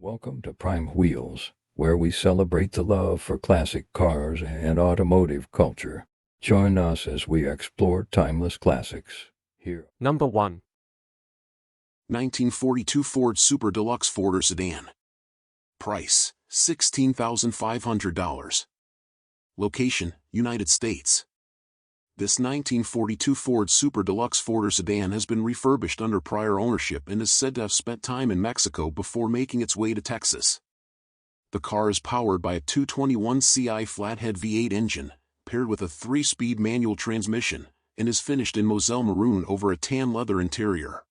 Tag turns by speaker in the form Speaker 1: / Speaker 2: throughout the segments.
Speaker 1: Welcome to Prime Wheels, where we celebrate the love for classic cars and automotive culture. Join us as we explore timeless classics. Here.
Speaker 2: Number 1.
Speaker 3: 1942 Ford Super Deluxe Four-door Sedan. Price, $16,500. Location, United States. This 1942 Ford Super Deluxe four-door sedan has been refurbished under prior ownership and is said to have spent time in Mexico before making its way to Texas. The car is powered by a 221 CI flathead V8 engine, paired with a 3-speed manual transmission, and is finished in Moselle maroon over a tan leather interior.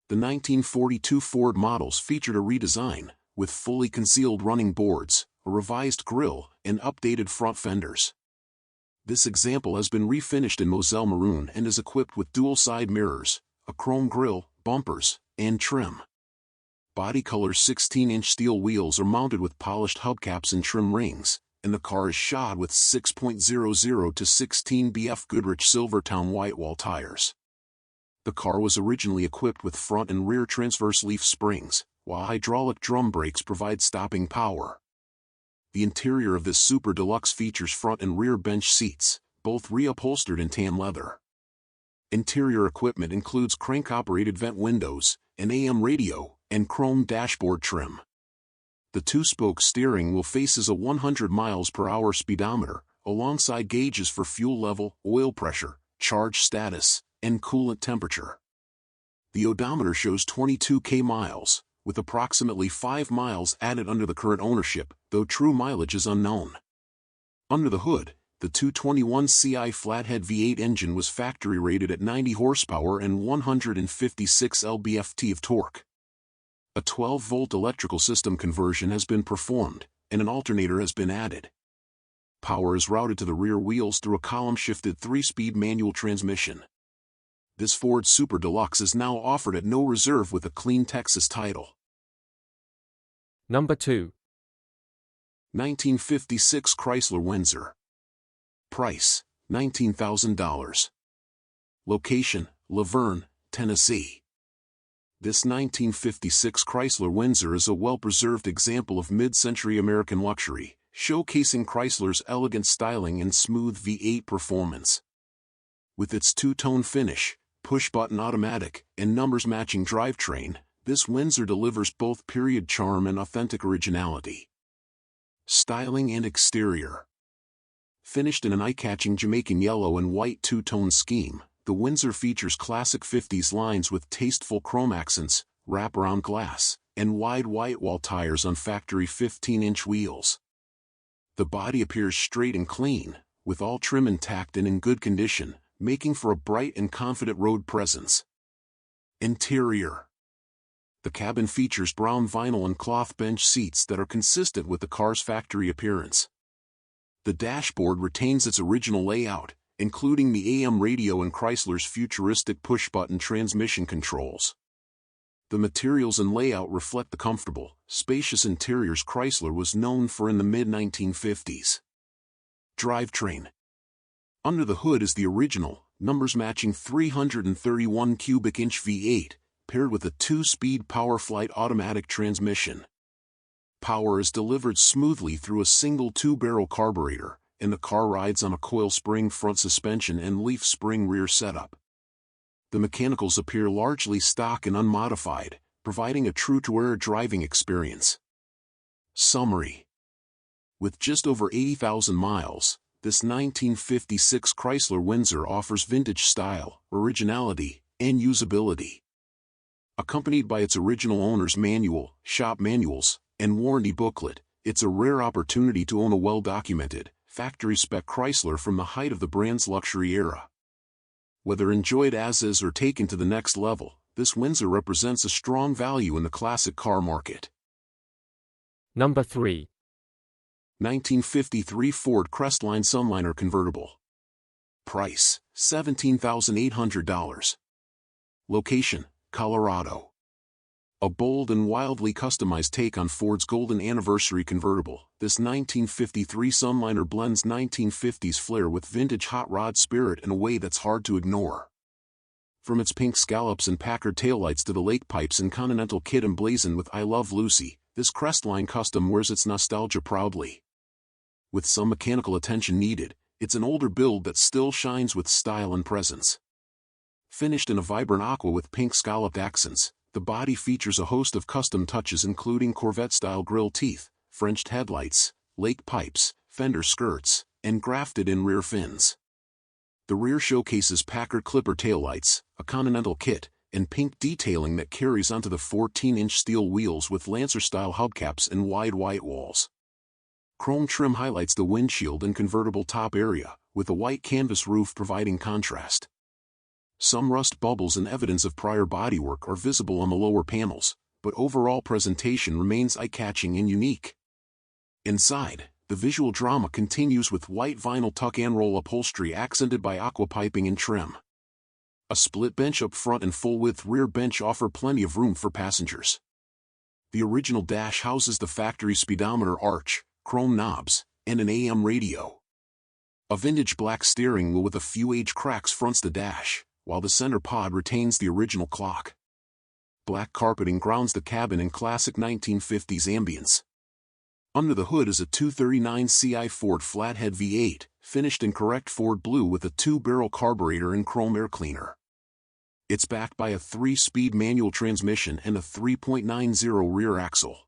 Speaker 3: The 1942 Ford models featured a redesign, with fully concealed running boards, a revised grille, and updated front fenders. This example has been refinished in Moselle maroon and is equipped with dual side mirrors, a chrome grille, bumpers, and trim. Body color 16-inch steel wheels are mounted with polished hubcaps and trim rings, and the car is shod with 6.00 to 16 BF Goodrich Silvertown whitewall tires. The car was originally equipped with front and rear transverse leaf springs, while hydraulic drum brakes provide stopping power. The interior of this Super Deluxe features front and rear bench seats, both reupholstered in tan leather. Interior equipment includes crank-operated vent windows, an AM radio, and chrome dashboard trim. The 2-spoke steering wheel faces a 100 miles per hour speedometer, alongside gauges for fuel level, oil pressure, charge status, and coolant temperature. The odometer shows 22,000 miles, with approximately 5 miles added under the current ownership, though true mileage is unknown. Under the hood, the 221 CI flathead V8 engine was factory rated at 90 horsepower and 156 lb-ft of torque. A 12-volt electrical system conversion has been performed, and an alternator has been added. Power is routed to the rear wheels through a column-shifted 3-speed manual transmission. This Ford Super Deluxe is now offered at no reserve with a clean Texas title.
Speaker 2: Number 2.
Speaker 3: 1956 Chrysler Windsor. Price, $19,000. Location, Laverne, Tennessee. This 1956 Chrysler Windsor is a well-preserved example of mid-century American luxury, showcasing Chrysler's elegant styling and smooth V8 performance. With its two-tone finish, push-button automatic, and numbers-matching drivetrain, this Windsor delivers both period charm and authentic originality. Styling and exterior. Finished in an eye-catching Jamaican yellow and white two-tone scheme, the Windsor features classic 50s lines with tasteful chrome accents, wraparound glass, and wide whitewall tires on factory 15-inch wheels. The body appears straight and clean, with all trim intact and in good condition, making for a bright and confident road presence. Interior. The cabin features brown vinyl and cloth bench seats that are consistent with the car's factory appearance. The dashboard retains its original layout, including the AM radio and Chrysler's futuristic push-button transmission controls. The materials and layout reflect the comfortable, spacious interiors Chrysler was known for in the mid-1950s. Drivetrain. Under the hood is the original, numbers-matching 331 cubic inch V8, paired with a 2-speed PowerFlight automatic transmission. Power is delivered smoothly through a single 2-barrel carburetor, and the car rides on a coil spring front suspension and leaf spring rear setup. The mechanicals appear largely stock and unmodified, providing a true-to-air driving experience. Summary. With just over 80,000 miles, this 1956 Chrysler Windsor offers vintage style, originality, and usability. Accompanied by its original owner's manual, shop manuals, and warranty booklet, it's a rare opportunity to own a well-documented, factory-spec Chrysler from the height of the brand's luxury era. Whether enjoyed as is or taken to the next level, this Windsor represents a strong value in the classic car market.
Speaker 2: Number 3.
Speaker 3: 1953 Ford Crestline Sunliner Convertible. Price, $17,800. Location, Colorado. A bold and wildly customized take on Ford's Golden Anniversary convertible, this 1953 Sunliner blends 1950s flair with vintage hot rod spirit in a way that's hard to ignore. From its pink scallops and Packard taillights to the lake pipes and Continental kit emblazoned with "I Love Lucy," this Crestline custom wears its nostalgia proudly. With some mechanical attention needed, it's an older build that still shines with style and presence. Finished in a vibrant aqua with pink scalloped accents, the body features a host of custom touches including Corvette-style grille teeth, Frenched headlights, lake pipes, fender skirts, and grafted-in rear fins. The rear showcases Packard Clipper taillights, a Continental kit, and pink detailing that carries onto the 14-inch steel wheels with Lancer-style hubcaps and wide white walls. Chrome trim highlights the windshield and convertible top area, with a white canvas roof providing contrast. Some rust bubbles and evidence of prior bodywork are visible on the lower panels, but overall presentation remains eye-catching and unique. Inside, the visual drama continues with white vinyl tuck-and-roll upholstery accented by aqua piping and trim. A split bench up front and full-width rear bench offer plenty of room for passengers. The original dash houses the factory speedometer arch, chrome knobs, and an AM radio. A vintage black steering wheel with a few age cracks fronts the dash, while the center pod retains the original clock. Black carpeting grounds the cabin in classic 1950s ambience. Under the hood is a 239 Ci Ford flathead V8, finished in correct Ford blue with a 2-barrel carburetor and chrome air cleaner. It's backed by a 3-speed manual transmission and a 3.90 rear axle.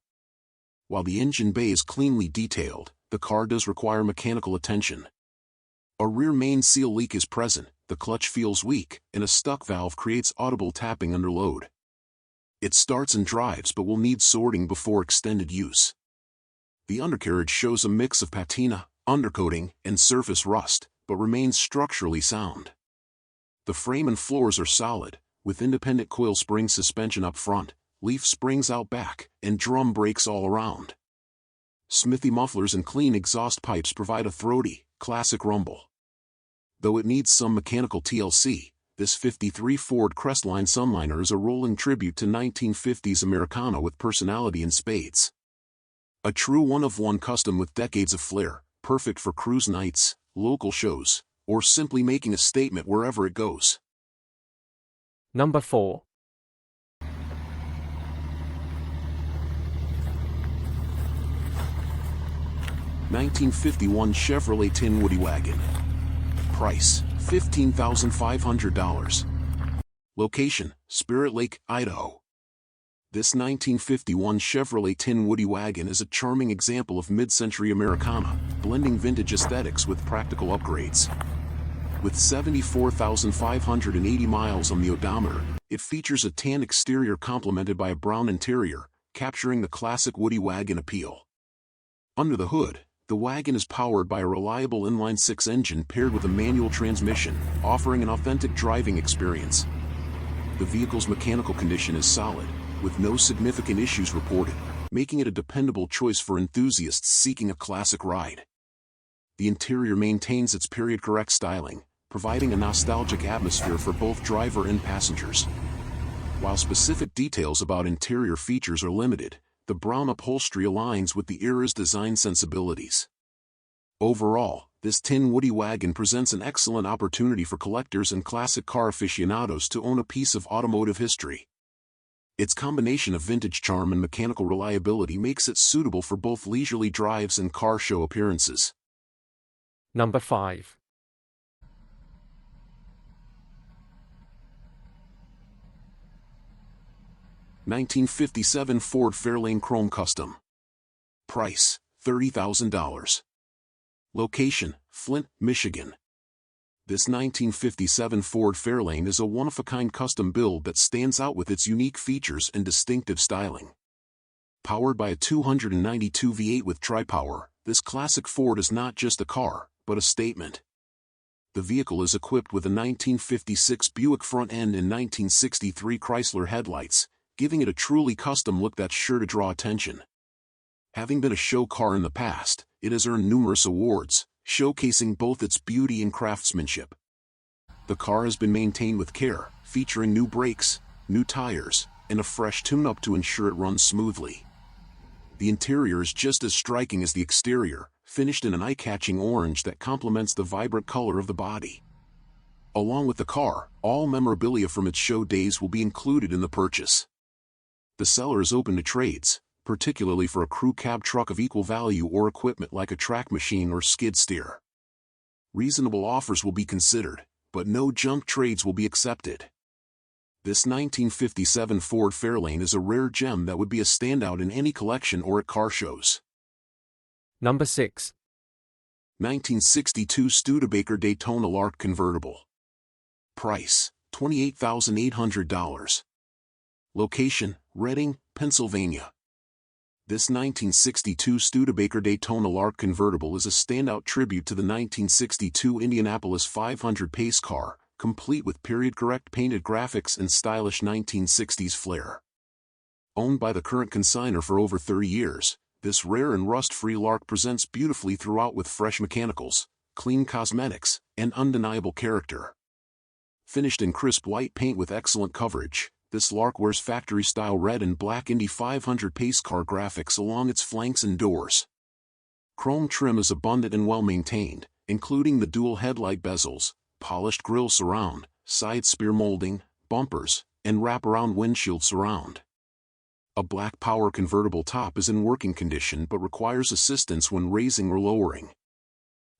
Speaker 3: While the engine bay is cleanly detailed, the car does require mechanical attention. A rear main seal leak is present, the clutch feels weak, and a stuck valve creates audible tapping under load. It starts and drives but will need sorting before extended use. The undercarriage shows a mix of patina, undercoating, and surface rust, but remains structurally sound. The frame and floors are solid, with independent coil spring suspension up front, leaf springs out back, and drum brakes all around. Smithy mufflers and clean exhaust pipes provide a throaty, classic rumble. Though it needs some mechanical TLC, this '53 Ford Crestline Sunliner is a rolling tribute to 1950s Americana with personality in spades. A true one-of-one custom with decades of flair, perfect for cruise nights, local shows, or simply making a statement wherever it goes.
Speaker 2: Number 4.
Speaker 3: (1951) Chevrolet Tin Woody Wagon. Price, $15,500. Location, Spirit Lake, Idaho. This 1951 Chevrolet Tin Woody Wagon is a charming example of mid-century Americana, blending vintage aesthetics with practical upgrades. With 74,580 miles on the odometer, it features a tan exterior complemented by a brown interior, capturing the classic Woody wagon appeal. Under the hood, the wagon is powered by a reliable inline-six engine paired with a manual transmission, offering an authentic driving experience. The vehicle's mechanical condition is solid, with no significant issues reported, making it a dependable choice for enthusiasts seeking a classic ride. The interior maintains its period-correct styling, providing a nostalgic atmosphere for both driver and passengers. While specific details about interior features are limited, the brown upholstery aligns with the era's design sensibilities. Overall, this Tin Woody wagon presents an excellent opportunity for collectors and classic car aficionados to own a piece of automotive history. Its combination of vintage charm and mechanical reliability makes it suitable for both leisurely drives and car show appearances.
Speaker 2: Number 5.
Speaker 3: (1957) Ford Fairlane Chrome Custom. Price, $30,000. Location, Flint, Michigan. This 1957 Ford Fairlane is a one-of-a-kind custom build that stands out with its unique features and distinctive styling. Powered by a 292 V8 with tri-power, this classic Ford is not just a car, but a statement. The vehicle is equipped with a 1956 Buick front end and 1963 Chrysler headlights, giving it a truly custom look that's sure to draw attention. Having been a show car in the past, it has earned numerous awards, showcasing both its beauty and craftsmanship. The car has been maintained with care, featuring new brakes, new tires, and a fresh tune-up to ensure it runs smoothly. The interior is just as striking as the exterior, finished in an eye-catching orange that complements the vibrant color of the body. Along with the car, all memorabilia from its show days will be included in the purchase. The seller is open to trades, particularly for a crew cab truck of equal value or equipment like a track machine or skid steer. Reasonable offers will be considered, but no junk trades will be accepted. This 1957 Ford Fairlane is a rare gem that would be a standout in any collection or at car shows.
Speaker 2: Number 6.
Speaker 3: 1962 Studebaker Daytona Lark Convertible. Price, $28,800. Location, Reading, Pennsylvania. This 1962 Studebaker Daytona Lark Convertible is a standout tribute to the 1962 Indianapolis 500 pace car, complete with period-correct painted graphics and stylish 1960s flair. Owned by the current consignor for over 30 years, this rare and rust-free Lark presents beautifully throughout with fresh mechanicals, clean cosmetics, and undeniable character. Finished in crisp white paint with excellent coverage, this Lark wears factory-style red and black Indy 500 pace car graphics along its flanks and doors. Chrome trim is abundant and well-maintained, including the dual headlight bezels, polished grille surround, side spear molding, bumpers, and wraparound windshield surround. A black power convertible top is in working condition but requires assistance when raising or lowering.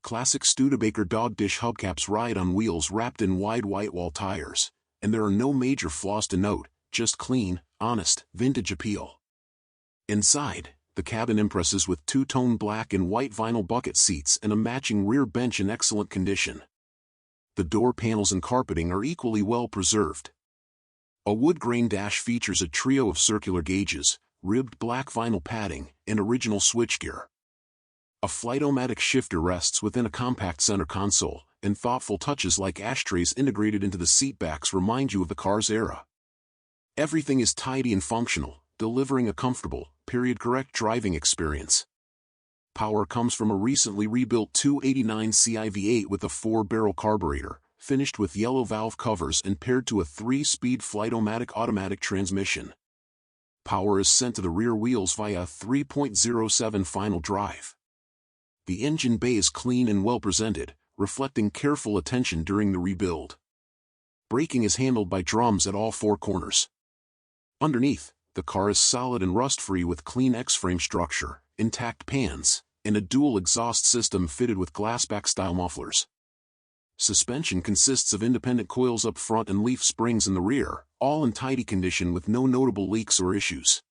Speaker 3: Classic Studebaker dog dish hubcaps ride on wheels wrapped in wide white wall tires, and there are no major flaws to note, just clean, honest, vintage appeal. Inside, the cabin impresses with two-tone black and white vinyl bucket seats and a matching rear bench in excellent condition. The door panels and carpeting are equally well preserved. A wood grain dash features a trio of circular gauges, ribbed black vinyl padding, and original switchgear. A Flight-O-Matic shifter rests within a compact center console, and thoughtful touches like ashtrays integrated into the seatbacks remind you of the car's era. Everything is tidy and functional, delivering a comfortable, period-correct driving experience. Power comes from a recently rebuilt 289ci V8 with a 4-barrel carburetor, finished with yellow valve covers and paired to a 3-speed Flight-O-Matic automatic transmission. Power is sent to the rear wheels via a 3.07 final drive. The engine bay is clean and well presented, reflecting careful attention during the rebuild. Braking is handled by drums at all 4 corners. Underneath, the car is solid and rust-free with clean X-frame structure, intact pans, and a dual exhaust system fitted with glassback-style mufflers. Suspension consists of independent coils up front and leaf springs in the rear, all in tidy condition with no notable leaks or issues.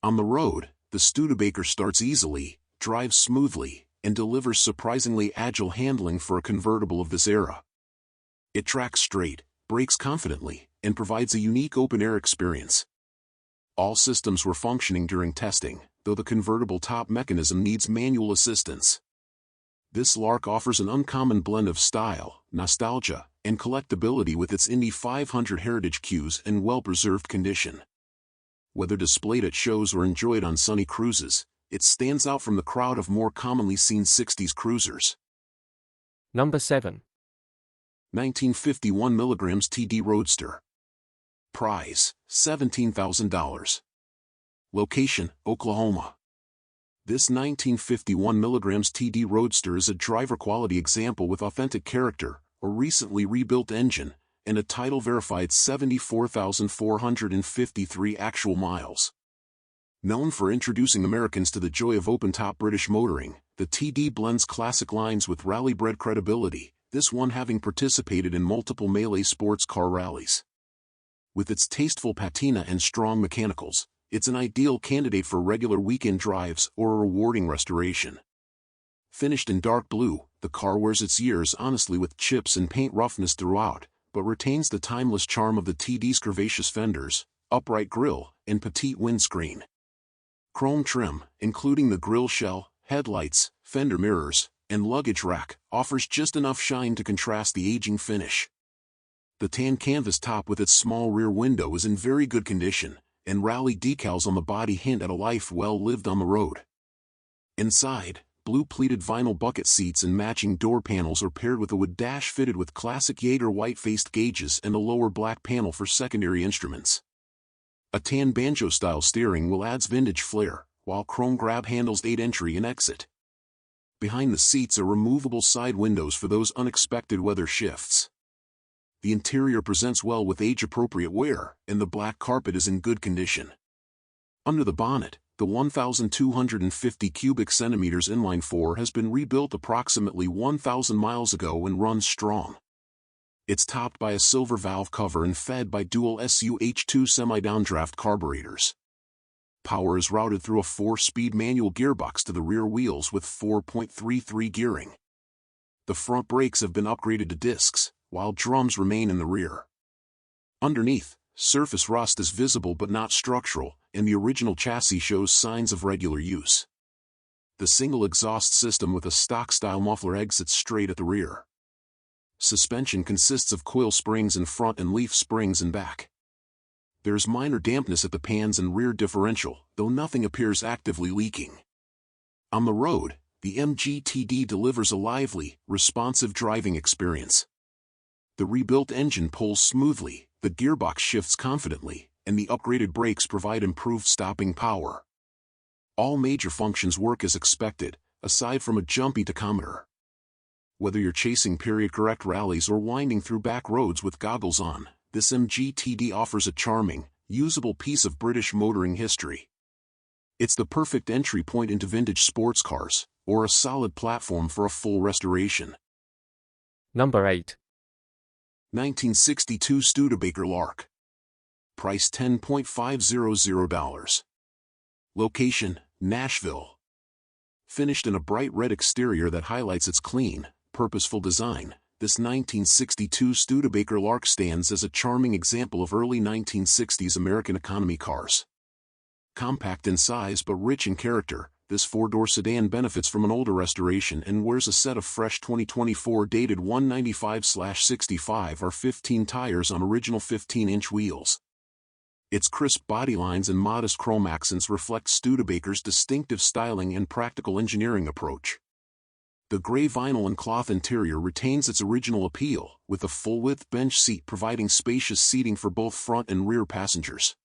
Speaker 3: On the road, the Studebaker starts easily, drives smoothly, and delivers surprisingly agile handling for a convertible of this era. It tracks straight, brakes confidently, and provides a unique open-air experience. All systems were functioning during testing, though the convertible top mechanism needs manual assistance. This Lark offers an uncommon blend of style, nostalgia, and collectability with its Indy 500 heritage cues and well-preserved condition. Whether displayed at shows or enjoyed on sunny cruises, it stands out from the crowd of more commonly seen 60s cruisers.
Speaker 2: Number 7.
Speaker 3: 1951 mg TD Roadster. Price, $17,000. Location, Oklahoma. This 1951 mg TD Roadster is a driver-quality example with authentic character, a recently rebuilt engine, and a title-verified 74,453 actual miles. Known for introducing Americans to the joy of open-top British motoring, the TD blends classic lines with rally-bred credibility, this one having participated in multiple melee sports car rallies. With its tasteful patina and strong mechanicals, it's an ideal candidate for regular weekend drives or a rewarding restoration. Finished in dark blue, the car wears its years honestly with chips and paint roughness throughout, but retains the timeless charm of the TD's curvaceous fenders, upright grille, and petite windscreen. Chrome trim, including the grille shell, headlights, fender mirrors, and luggage rack, offers just enough shine to contrast the aging finish. The tan canvas top with its small rear window is in very good condition, and rally decals on the body hint at a life well lived on the road. Inside, blue pleated vinyl bucket seats and matching door panels are paired with a wood dash fitted with classic Jaeger white-faced gauges and a lower black panel for secondary instruments. A tan banjo-style steering wheel adds vintage flair, while chrome grab handles aid entry and exit. Behind the seats are removable side windows for those unexpected weather shifts. The interior presents well with age-appropriate wear, and the black carpet is in good condition. Under the bonnet, The 1,250 cubic centimeters inline four has been rebuilt approximately 1,000 miles ago and runs strong. It's topped by a silver valve cover and fed by dual SUH2 semi-downdraft carburetors. Power is routed through a 4-speed manual gearbox to the rear wheels with 4.33 gearing. The front brakes have been upgraded to discs, while drums remain in the rear. Underneath, surface rust is visible but not structural, and the original chassis shows signs of regular use. The single exhaust system with a stock-style muffler exits straight at the rear. Suspension consists of coil springs in front and leaf springs in back. There's minor dampness at the pans and rear differential, though nothing appears actively leaking. On the road, the MG TD delivers a lively, responsive driving experience. The rebuilt engine pulls smoothly, the gearbox shifts confidently, and the upgraded brakes provide improved stopping power. All major functions work as expected, aside from a jumpy tachometer. Whether you're chasing period-correct rallies or winding through back roads with goggles on, this MG TD offers a charming, usable piece of British motoring history. It's the perfect entry point into vintage sports cars, or a solid platform for a full restoration.
Speaker 2: Number 8.
Speaker 3: 1962 Studebaker Lark. Price $10,500. Location, Nashville. Finished in a bright red exterior that highlights its clean, purposeful design, this 1962 Studebaker Lark stands as a charming example of early 1960s American economy cars. Compact in size but rich in character, this four-door sedan benefits from an older restoration and wears a set of fresh 2024 dated 195/65 R15 tires on original 15-inch wheels. Its crisp body lines and modest chrome accents reflect Studebaker's distinctive styling and practical engineering approach. The gray vinyl and cloth interior retains its original appeal, with a full-width bench seat providing spacious seating for both front and rear passengers.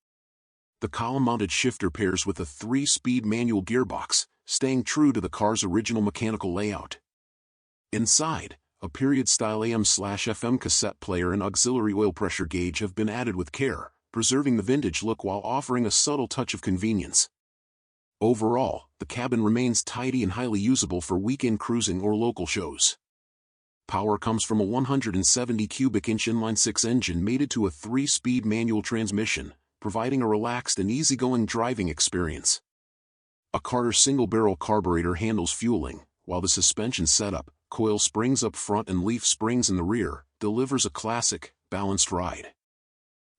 Speaker 3: The column-mounted shifter pairs with a 3-speed manual gearbox, staying true to the car's original mechanical layout. Inside, a period-style AM/FM cassette player and auxiliary oil pressure gauge have been added with care, preserving the vintage look while offering a subtle touch of convenience. Overall, the cabin remains tidy and highly usable for weekend cruising or local shows. Power comes from a 170 cubic inch inline-6 engine mated to a 3-speed manual transmission, providing a relaxed and easygoing driving experience. A Carter single-barrel carburetor handles fueling, while the suspension setup, coil springs up front and leaf springs in the rear, delivers a classic, balanced ride.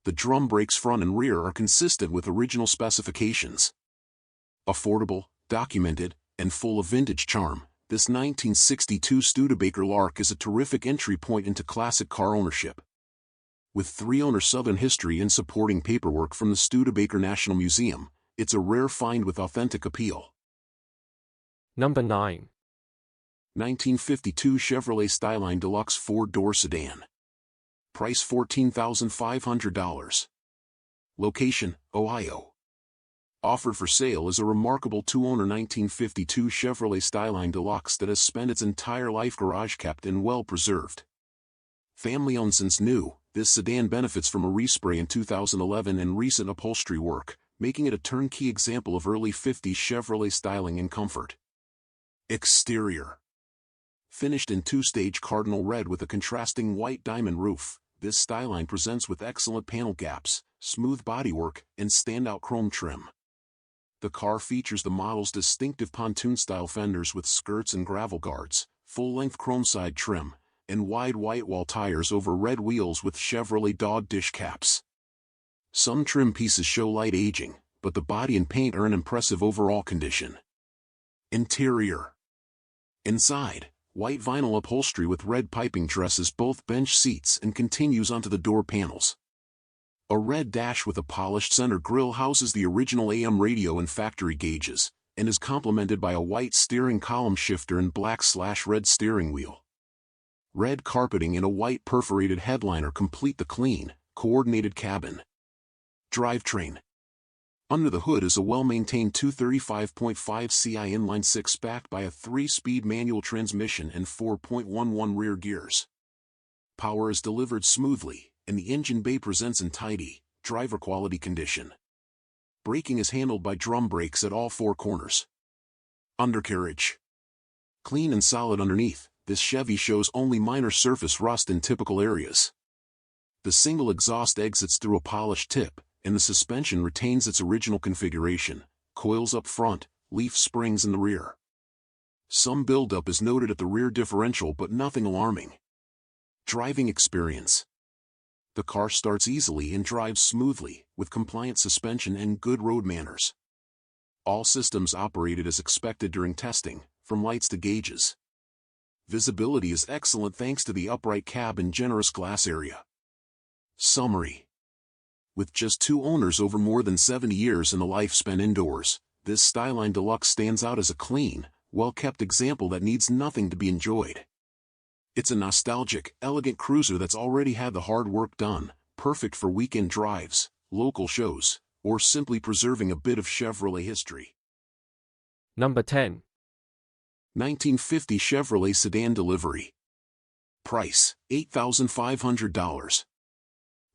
Speaker 3: The drum brakes front and rear are consistent with original specifications. Affordable, documented, and full of vintage charm, this 1962 Studebaker Lark is a terrific entry point into classic car ownership. With 3-owner sub-and history and supporting paperwork from the Studebaker National Museum, it's a rare find with authentic appeal.
Speaker 2: Number 9.
Speaker 3: 1952 Chevrolet Styleline Deluxe 4-door sedan. Price $14,500. Location, Ohio. Offered for sale is a remarkable 2-owner 1952 Chevrolet Styleline Deluxe that has spent its entire life garage-kept and well-preserved. Family-owned since new, this sedan benefits from a respray in 2011 and recent upholstery work, making it a turnkey example of early 50s Chevrolet styling and comfort. Exterior. Finished in 2-stage cardinal red with a contrasting white diamond roof, this Styleline presents with excellent panel gaps, smooth bodywork, and standout chrome trim. The car features the model's distinctive pontoon-style fenders with skirts and gravel guards, full-length chrome side trim, and wide white wall tires over red wheels with Chevrolet dog dish caps. Some trim pieces show light aging, but the body and paint are in impressive overall condition. Interior. Inside, white vinyl upholstery with red piping dresses both bench seats and continues onto the door panels. A red dash with a polished center grille houses the original AM radio and factory gauges, and is complemented by a white steering column shifter and black/red steering wheel. Red carpeting and a white perforated headliner complete the clean, coordinated cabin. Drivetrain. Under the hood is a well-maintained 235.5 Ci inline-6 backed by a 3-speed manual transmission and 4.11 rear gears. Power is delivered smoothly, and the engine bay presents in tidy, driver-quality condition. Braking is handled by drum brakes at all four corners. Undercarriage. Clean and solid underneath, this Chevy shows only minor surface rust in typical areas. The single exhaust exits through a polished tip, and the suspension retains its original configuration, coils up front, leaf springs in the rear. Some buildup is noted at the rear differential but nothing alarming. Driving experience. The car starts easily and drives smoothly, with compliant suspension and good road manners. All systems operated as expected during testing, from lights to gauges. Visibility is excellent thanks to the upright cab and generous glass area. Summary. With just 2 owners over more than 70 years and a life spent indoors, this Styleline Deluxe stands out as a clean, well-kept example that needs nothing to be enjoyed. It's a nostalgic, elegant cruiser that's already had the hard work done, perfect for weekend drives, local shows, or simply preserving a bit of Chevrolet history.
Speaker 2: Number 10.
Speaker 3: 1950 Chevrolet Sedan delivery. Price, $8,500.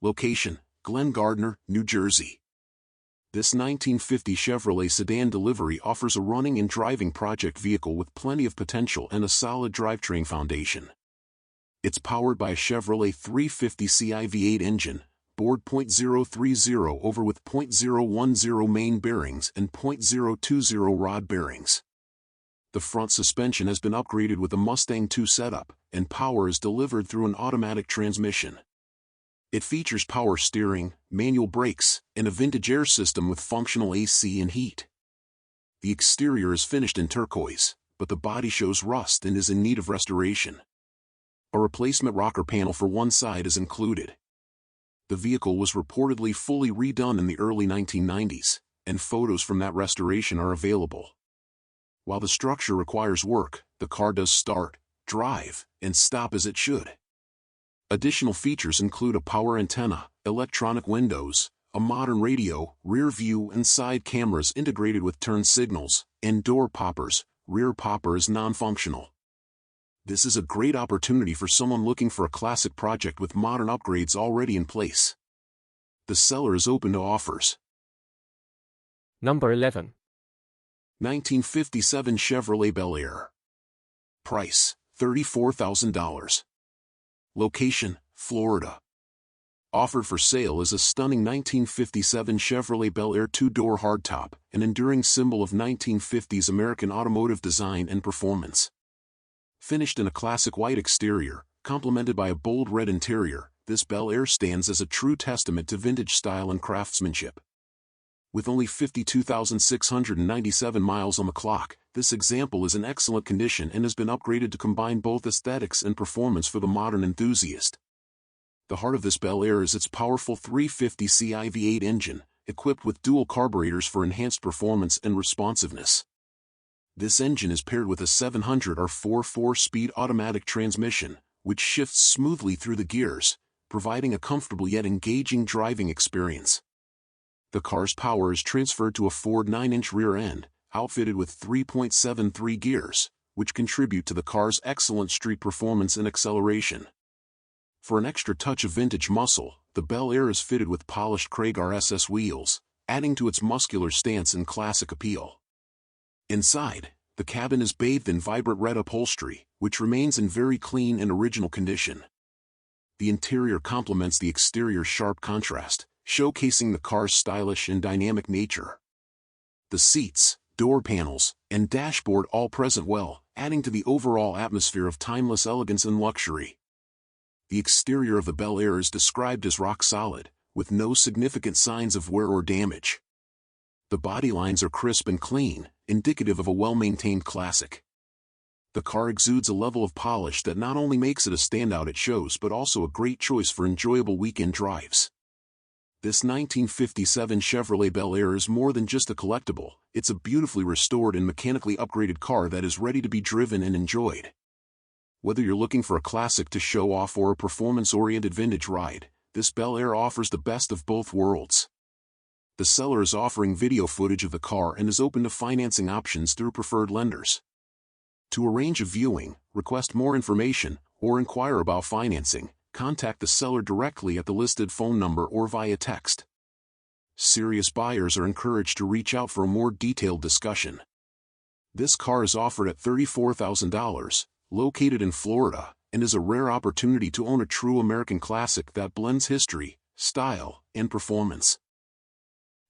Speaker 3: Location, Glen Gardner, New Jersey. This 1950 Chevrolet Sedan delivery offers a running and driving project vehicle with plenty of potential and a solid drivetrain foundation. It's powered by a Chevrolet 350ci V8 engine, bored .030 over with .010 main bearings and .020 rod bearings. The front suspension has been upgraded with a Mustang II setup, and power is delivered through an automatic transmission. It features power steering, manual brakes, and a vintage air system with functional AC and heat. The exterior is finished in turquoise, but the body shows rust and is in need of restoration. A replacement rocker panel for one side is included. The vehicle was reportedly fully redone in the early 1990s, and photos from that restoration are available. While the structure requires work, the car does start, drive, and stop as it should. Additional features include a power antenna, electronic windows, a modern radio, rear view and side cameras integrated with turn signals, and door poppers. Rear popper is non-functional. This is a great opportunity for someone looking for a classic project with modern upgrades already in place. The seller is open to offers.
Speaker 2: Number 11.
Speaker 3: 1957 Chevrolet Bel Air. Price, $34,000. Location, Florida. Offered for sale is a stunning 1957 Chevrolet Bel Air 2-door hardtop, an enduring symbol of 1950s American automotive design and performance. Finished in a classic white exterior, complemented by a bold red interior, this Bel Air stands as a true testament to vintage style and craftsmanship. With only 52,697 miles on the clock, this example is in excellent condition and has been upgraded to combine both aesthetics and performance for the modern enthusiast. The heart of this Bel Air is its powerful 350ci V8 engine, equipped with dual carburetors for enhanced performance and responsiveness. This engine is paired with a 700 or 4-speed automatic transmission, which shifts smoothly through the gears, providing a comfortable yet engaging driving experience. The car's power is transferred to a Ford 9-inch rear end, outfitted with 3.73 gears, which contribute to the car's excellent street performance and acceleration. For an extra touch of vintage muscle, the Bel Air is fitted with polished Craig RSS wheels, adding to its muscular stance and classic appeal. Inside, the cabin is bathed in vibrant red upholstery, which remains in very clean and original condition. The interior complements the exterior's sharp contrast, showcasing the car's stylish and dynamic nature. The seats, door panels, and dashboard all present well, adding to the overall atmosphere of timeless elegance and luxury. The exterior of the Bel Air is described as rock solid, with no significant signs of wear or damage. The body lines are crisp and clean, indicative of a well-maintained classic. The car exudes a level of polish that not only makes it a standout at shows but also a great choice for enjoyable weekend drives. This 1957 Chevrolet Bel Air is more than just a collectible, it's a beautifully restored and mechanically upgraded car that is ready to be driven and enjoyed. Whether you're looking for a classic to show off or a performance-oriented vintage ride, this Bel Air offers the best of both worlds. The seller is offering video footage of the car and is open to financing options through preferred lenders. To arrange a viewing, request more information, or inquire about financing, contact the seller directly at the listed phone number or via text. Serious buyers are encouraged to reach out for a more detailed discussion. This car is offered at $34,000, located in Florida, and is a rare opportunity to own a true American classic that blends history, style, and performance.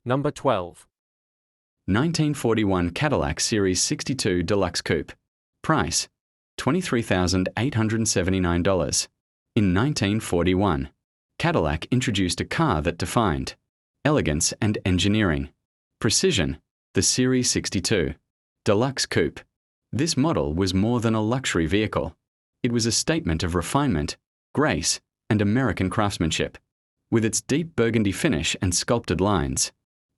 Speaker 2: Number 12.
Speaker 4: 1941 Cadillac Series 62 Deluxe Coupe. Price: $23,879. In 1941, Cadillac introduced a car that defined elegance and engineering. Precision: the Series 62 Deluxe Coupe. This model was more than a luxury vehicle. It was a statement of refinement, grace, and American craftsmanship. With its deep burgundy finish and sculpted lines,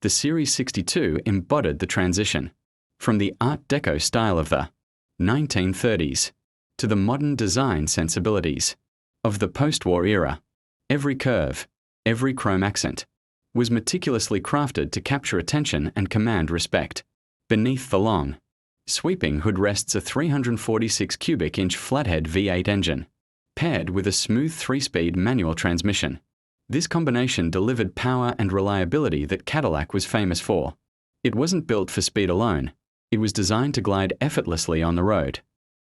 Speaker 4: the Series 62 embodied the transition from the Art Deco style of the 1930s to the modern design sensibilities of the post-war era. Every curve, every chrome accent, was meticulously crafted to capture attention and command respect. Beneath the long, sweeping hood rests a 346 cubic inch flathead V8 engine, paired with a smooth 3-speed manual transmission. This combination delivered power and reliability that Cadillac was famous for. It wasn't built for speed alone. It was designed to glide effortlessly on the road,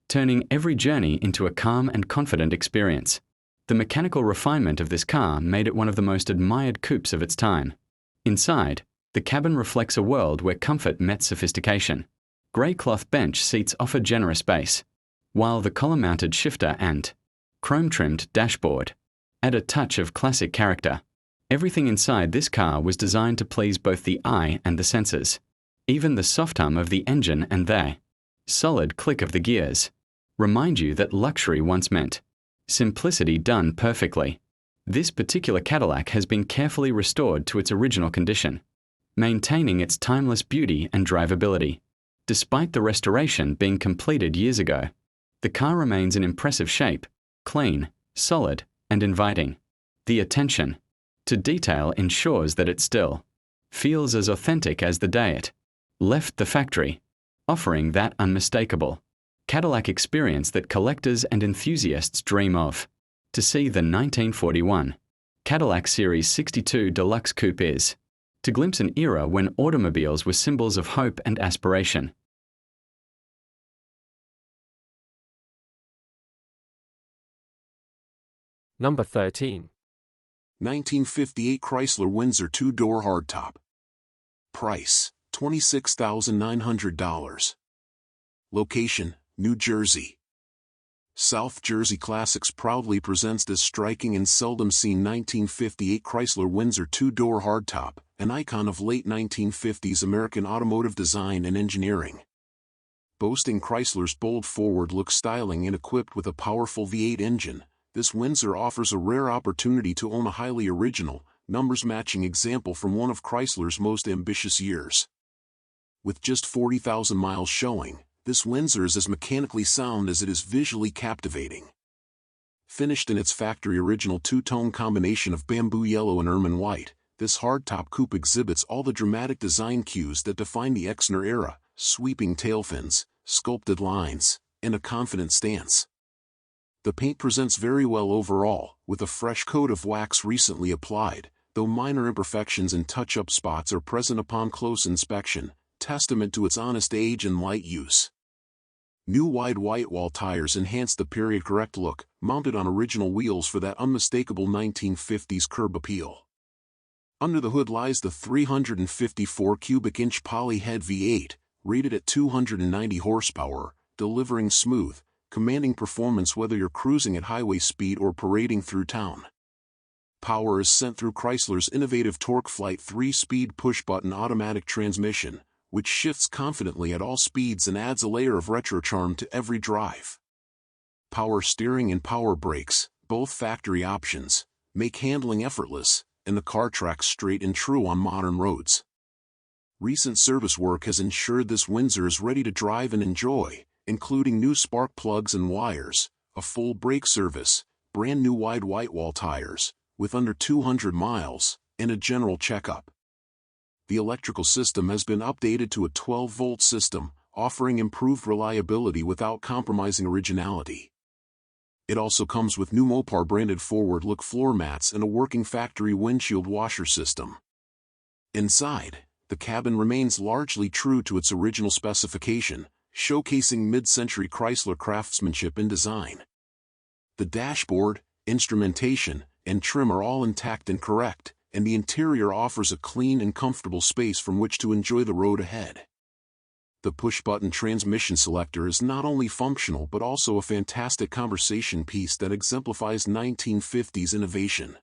Speaker 4: turning every journey into a calm and confident experience. The mechanical refinement of this car made it one of the most admired coupes of its time. Inside, the cabin reflects a world where comfort met sophistication. Grey cloth bench seats offer generous space, while the column-mounted shifter and chrome-trimmed dashboard add a touch of classic character. Everything inside this car was designed to please both the eye and the senses. Even the soft hum of the engine and the solid click of the gears remind you that luxury once meant simplicity done perfectly. This particular Cadillac has been carefully restored to its original condition, maintaining its timeless beauty and drivability. Despite the restoration being completed years ago, the car remains in impressive shape, clean, solid, and inviting. The attention to detail ensures that it still feels as authentic as the day it left the factory, offering that unmistakable Cadillac experience that collectors and enthusiasts dream of. To see the 1941 Cadillac Series 62 Deluxe Coupe is to glimpse an era when automobiles were symbols of hope and aspiration.
Speaker 2: Number 13.
Speaker 3: 1958 Chrysler Windsor 2-door hardtop. Price: $26,900. Location: New Jersey. South Jersey Classics proudly presents this striking and seldom seen 1958 Chrysler Windsor 2-door hardtop, an icon of late 1950s American automotive design and engineering. Boasting Chrysler's bold forward-look styling and equipped with a powerful V8 engine, this Windsor offers a rare opportunity to own a highly original, numbers-matching example from one of Chrysler's most ambitious years. With just 40,000 miles showing, this Windsor is as mechanically sound as it is visually captivating. Finished in its factory original two-tone combination of bamboo yellow and ermine white, this hardtop coupe exhibits all the dramatic design cues that define the Exner era: sweeping tail fins, sculpted lines, and a confident stance. The paint presents very well overall, with a fresh coat of wax recently applied, though minor imperfections and touch-up spots are present upon close inspection, testament to its honest age and light use. New wide white wall tires enhance the period-correct look, mounted on original wheels for that unmistakable 1950s curb appeal. Under the hood lies the 354 cubic inch poly-head V8, rated at 290 horsepower, delivering smooth, commanding performance whether you're cruising at highway speed or parading through town. Power is sent through Chrysler's innovative TorqueFlite 3-speed push-button automatic transmission, which shifts confidently at all speeds and adds a layer of retro charm to every drive. Power steering and power brakes, both factory options, make handling effortless, and the car tracks straight and true on modern roads. Recent service work has ensured this Windsor is ready to drive and enjoy, including new spark plugs and wires, a full brake service, brand new wide white wall tires, with under 200 miles, and a general checkup. The electrical system has been updated to a 12-volt system, offering improved reliability without compromising originality. It also comes with new Mopar-branded forward-look floor mats and a working factory windshield washer system. Inside, the cabin remains largely true to its original specification, showcasing mid-century Chrysler craftsmanship and design. The dashboard, instrumentation, and trim are all intact and correct, and the interior offers a clean and comfortable space from which to enjoy the road ahead. The push-button transmission selector is not only functional but also a fantastic conversation piece that exemplifies 1950s innovation.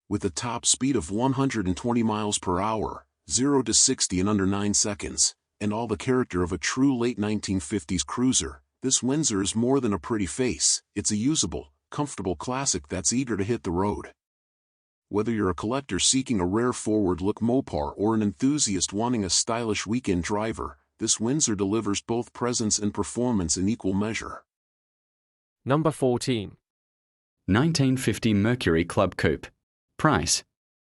Speaker 3: With a top speed of 120 miles per hour, 0 to 60 in under 9 seconds, and all the character of a true late 1950s cruiser, this Windsor is more than a pretty face, it's a usable, comfortable classic that's eager to hit the road. Whether you're a collector seeking a rare forward-look Mopar or an enthusiast wanting a stylish weekend driver, this Windsor delivers both presence and performance in equal measure.
Speaker 2: Number 14.
Speaker 4: 1950 Mercury Club Coupe. Price: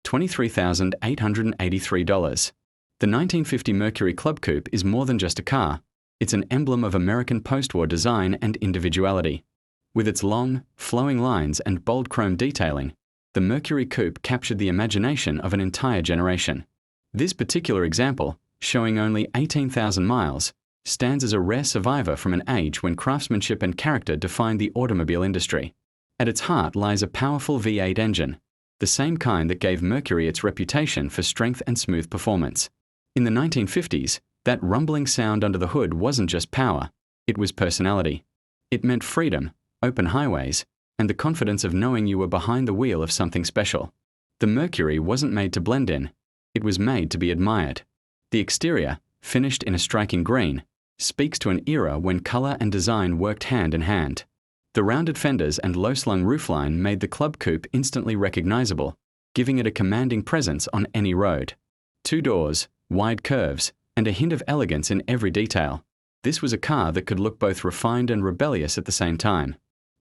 Speaker 4: $23,883. The 1950 Mercury Club Coupe is more than just a car. It's an emblem of American post-war design and individuality. With its long, flowing lines and bold chrome detailing, the Mercury Coupe captured the imagination of an entire generation. This particular example, showing only 18,000 miles, stands as a rare survivor from an age when craftsmanship and character defined the automobile industry. At its heart lies a powerful V8 engine, the same kind that gave Mercury its reputation for strength and smooth performance. In the 1950s, that rumbling sound under the hood wasn't just power, it was personality. It meant freedom, open highways, and the confidence of knowing you were behind the wheel of something special. The Mercury wasn't made to blend in, it was made to be admired. The exterior, finished in a striking green, speaks to an era when color and design worked hand in hand. The rounded fenders and low-slung roofline made the Club Coupe instantly recognizable, giving it a commanding presence on any road. 2 doors, wide curves, and a hint of elegance in every detail. This was a car that could look both refined and rebellious at the same time.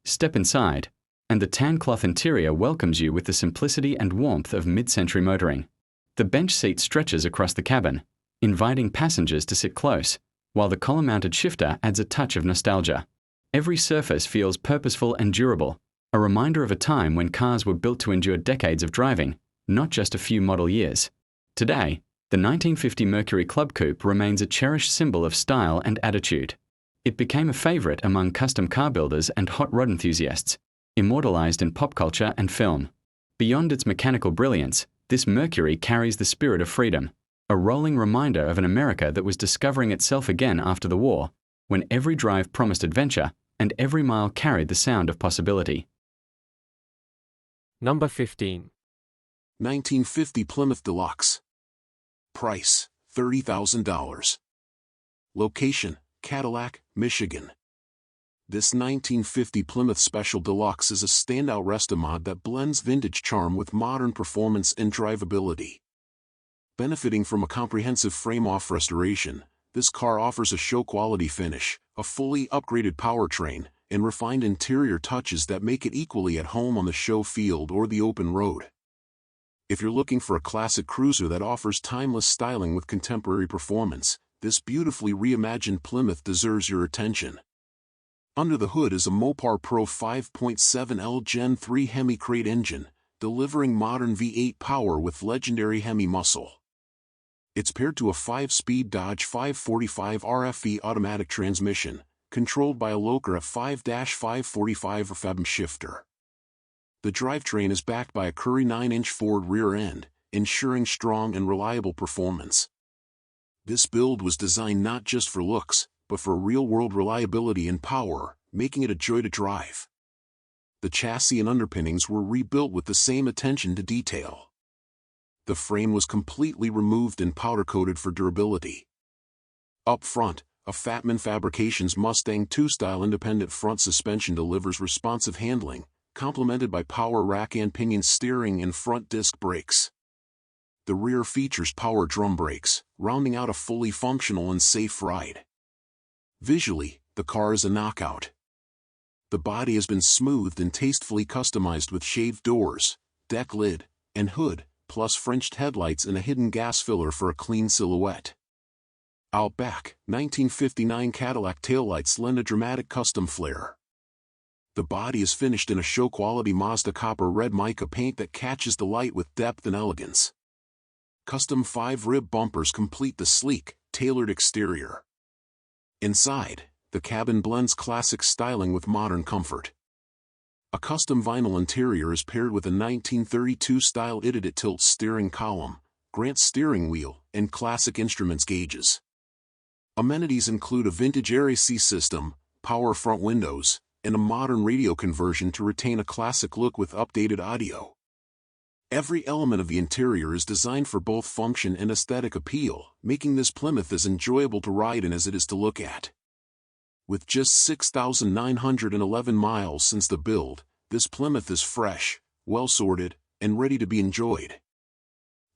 Speaker 4: Step inside, and the tan cloth interior welcomes you with the simplicity and warmth of mid-century motoring. The bench seat stretches across the cabin, inviting passengers to sit close, while the column-mounted shifter adds a touch of nostalgia. Every surface feels purposeful and durable, a reminder of a time when cars were built to endure decades of driving, not just a few model years. Today, the 1950 Mercury Club Coupe remains a cherished symbol of style and attitude. It became a favorite among custom car builders and hot rod enthusiasts, immortalized in pop culture and film. Beyond its mechanical brilliance, this Mercury carries the spirit of freedom, a rolling reminder of an America that was discovering itself again after the war, when every drive promised adventure and every mile carried the sound of possibility.
Speaker 2: Number 15.
Speaker 3: 1950 Plymouth Deluxe. Price: $30,000. Location: Cadillac, Michigan. This 1950 Plymouth Special Deluxe is a standout resto mod that blends vintage charm with modern performance and drivability. Benefiting from a comprehensive frame-off restoration, this car offers a show-quality finish, a fully upgraded powertrain, and refined interior touches that make it equally at home on the show field or the open road. If you're looking for a classic cruiser that offers timeless styling with contemporary performance, this beautifully reimagined Plymouth deserves your attention. Under the hood is a Mopar Pro 5.7L Gen 3 Hemi crate engine, delivering modern V8 power with legendary Hemi muscle. It's paired to a 5-speed Dodge 545 RFE automatic transmission, controlled by a Locher F5-545 RFEB shifter. The drivetrain is backed by a Curry 9-inch Ford rear end, ensuring strong and reliable performance. This build was designed not just for looks, but for real-world reliability and power, making it a joy to drive. The chassis and underpinnings were rebuilt with the same attention to detail. The frame was completely removed and powder-coated for durability. Up front, a Fatman Fabrications Mustang II style independent front suspension delivers responsive handling, complemented by power rack and pinion steering and front disc brakes. The rear features power drum brakes, rounding out a fully functional and safe ride. Visually, the car is a knockout. The body has been smoothed and tastefully customized with shaved doors, deck lid, and hood, plus Frenched headlights and a hidden gas filler for a clean silhouette. Out back, 1959 Cadillac taillights lend a dramatic custom flair. The body is finished in a show-quality Mazda copper red mica paint that catches the light with depth and elegance. Custom 5-rib bumpers complete the sleek, tailored exterior. Inside, the cabin blends classic styling with modern comfort. A custom vinyl interior is paired with a 1932-style Idiot tilt steering column, Grant steering wheel, and classic instruments gauges. Amenities include a vintage Air AC system, power front windows, and a modern radio conversion to retain a classic look with updated audio. Every element of the interior is designed for both function and aesthetic appeal, making this Plymouth as enjoyable to ride in as it is to look at. With just 6,911 miles since the build, this Plymouth is fresh, well-sorted, and ready to be enjoyed.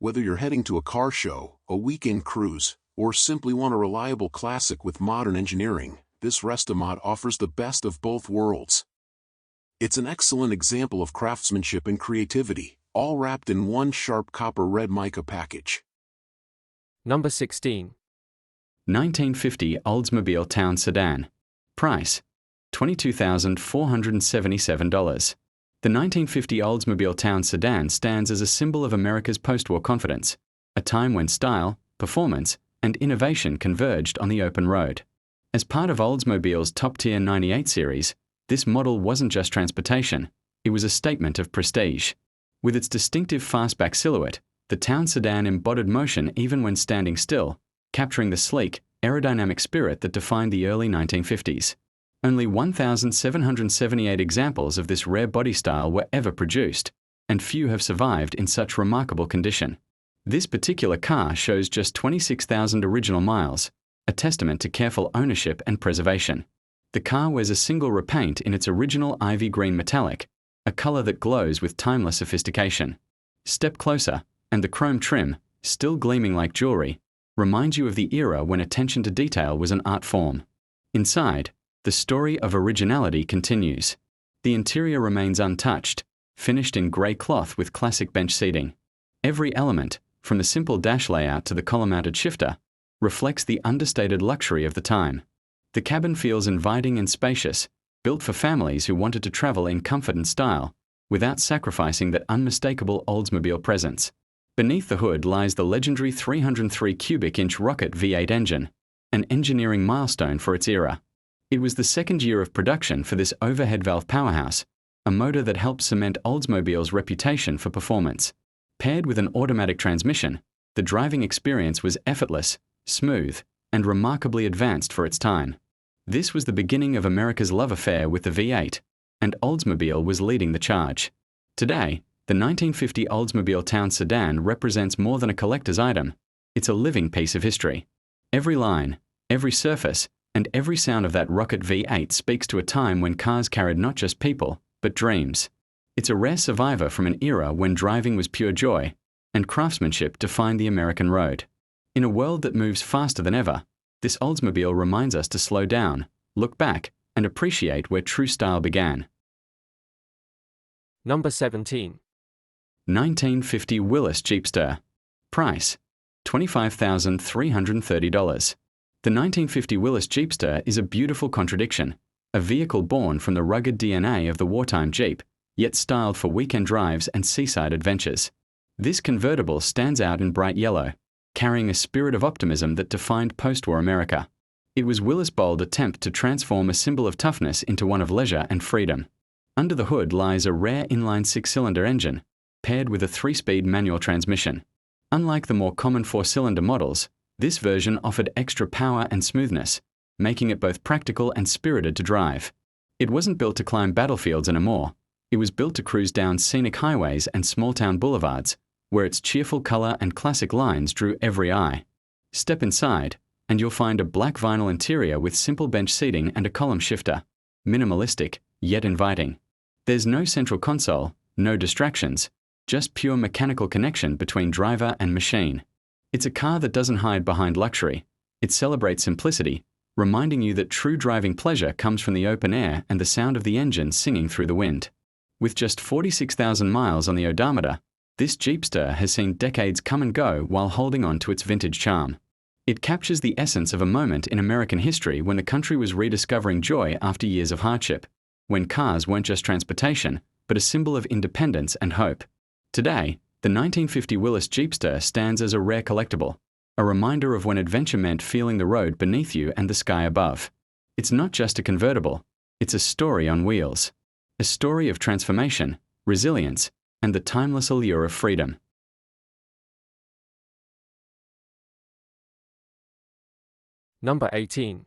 Speaker 3: Whether you're heading to a car show, a weekend cruise, or simply want a reliable classic with modern engineering, this Resto Mod offers the best of both worlds. It's an excellent example of craftsmanship and creativity, all wrapped in one sharp copper red mica package.
Speaker 2: Number 16.
Speaker 4: 1950 Oldsmobile Town Sedan. Price: $22,477. The 1950 Oldsmobile Town Sedan stands as a symbol of America's post-war confidence, a time when style, performance, and innovation converged on the open road. As part of Oldsmobile's top-tier 98 series, this model wasn't just transportation, it was a statement of prestige. With its distinctive fastback silhouette, the Town Sedan embodied motion even when standing still, capturing the sleek, aerodynamic spirit that defined the early 1950s. Only 1,778 examples of this rare body style were ever produced, and few have survived in such remarkable condition. This particular car shows just 26,000 original miles, a testament to careful ownership and preservation. The car wears a single repaint in its original ivy green metallic, a color that glows with timeless sophistication. Step closer, and the chrome trim, still gleaming like jewelry, reminds you of the era when attention to detail was an art form. Inside, the story of originality continues. The interior remains untouched, finished in grey cloth with classic bench seating. Every element, from the simple dash layout to the column-mounted shifter, reflects the understated luxury of the time. The cabin feels inviting and spacious, built for families who wanted to travel in comfort and style, without sacrificing that unmistakable Oldsmobile presence. Beneath the hood lies the legendary 303 cubic inch rocket V8 engine, an engineering milestone for its era. It was the second year of production for this overhead valve powerhouse, a motor that helped cement Oldsmobile's reputation for performance. Paired with an automatic transmission, the driving experience was effortless, smooth, and remarkably advanced for its time. This was the beginning of America's love affair with the V8, and Oldsmobile was leading the charge. Today, the 1950 Oldsmobile Town Sedan represents more than a collector's item. It's a living piece of history. Every line, every surface, and every sound of that rocket V8 speaks to a time when cars carried not just people, but dreams. It's a rare survivor from an era when driving was pure joy, and craftsmanship defined the American road. In a world that moves faster than ever, this Oldsmobile reminds us to slow down, look back, and appreciate where true style began.
Speaker 2: Number 17.
Speaker 4: 1950 Willys Jeepster. Price: $25,330. The 1950 Willys Jeepster is a beautiful contradiction, a vehicle born from the rugged DNA of the wartime Jeep, yet styled for weekend drives and seaside adventures. This convertible stands out in bright yellow, carrying a spirit of optimism that defined post-war America. It was Willys' bold attempt to transform a symbol of toughness into one of leisure and freedom. Under the hood lies a rare inline six-cylinder engine, paired with a 3-speed manual transmission. Unlike the more common 4-cylinder models, this version offered extra power and smoothness, making it both practical and spirited to drive. It wasn't built to climb battlefields anymore. It was built to cruise down scenic highways and small-town boulevards, where its cheerful color and classic lines drew every eye. Step inside, and you'll find a black vinyl interior with simple bench seating and a column shifter. Minimalistic, yet inviting. There's no central console, no distractions, just pure mechanical connection between driver and machine. It's a car that doesn't hide behind luxury. It celebrates simplicity, reminding you that true driving pleasure comes from the open air and the sound of the engine singing through the wind. With just 46,000 miles on the odometer, this Jeepster has seen decades come and go while holding on to its vintage charm. It captures the essence of a moment in American history when the country was rediscovering joy after years of hardship, when cars weren't just transportation, but a symbol of independence and hope. Today, The 1950 Willys Jeepster stands as a rare collectible, a reminder of when adventure meant feeling the road beneath you and the sky above. It's not just a convertible, it's a story on wheels. A story of transformation, resilience, and the timeless allure of freedom.
Speaker 2: Number 18.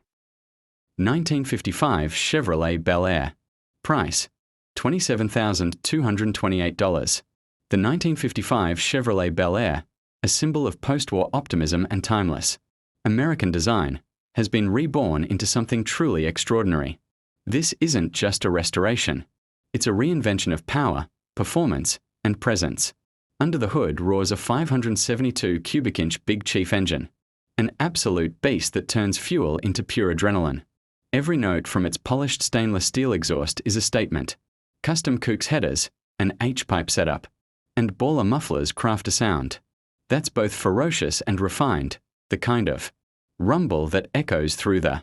Speaker 4: 1955 Chevrolet Bel Air. Price: $27,228. The 1955 Chevrolet Bel Air, a symbol of post-war optimism and timeless American design, has been reborn into something truly extraordinary. This isn't just a restoration. It's a reinvention of power, performance, and presence. Under the hood roars a 572 cubic inch Big Chief engine, an absolute beast that turns fuel into pure adrenaline. Every note from its polished stainless steel exhaust is a statement. Custom Coupe headers, an H-pipe setup, and baller mufflers craft a sound that's both ferocious and refined, the kind of rumble that echoes through the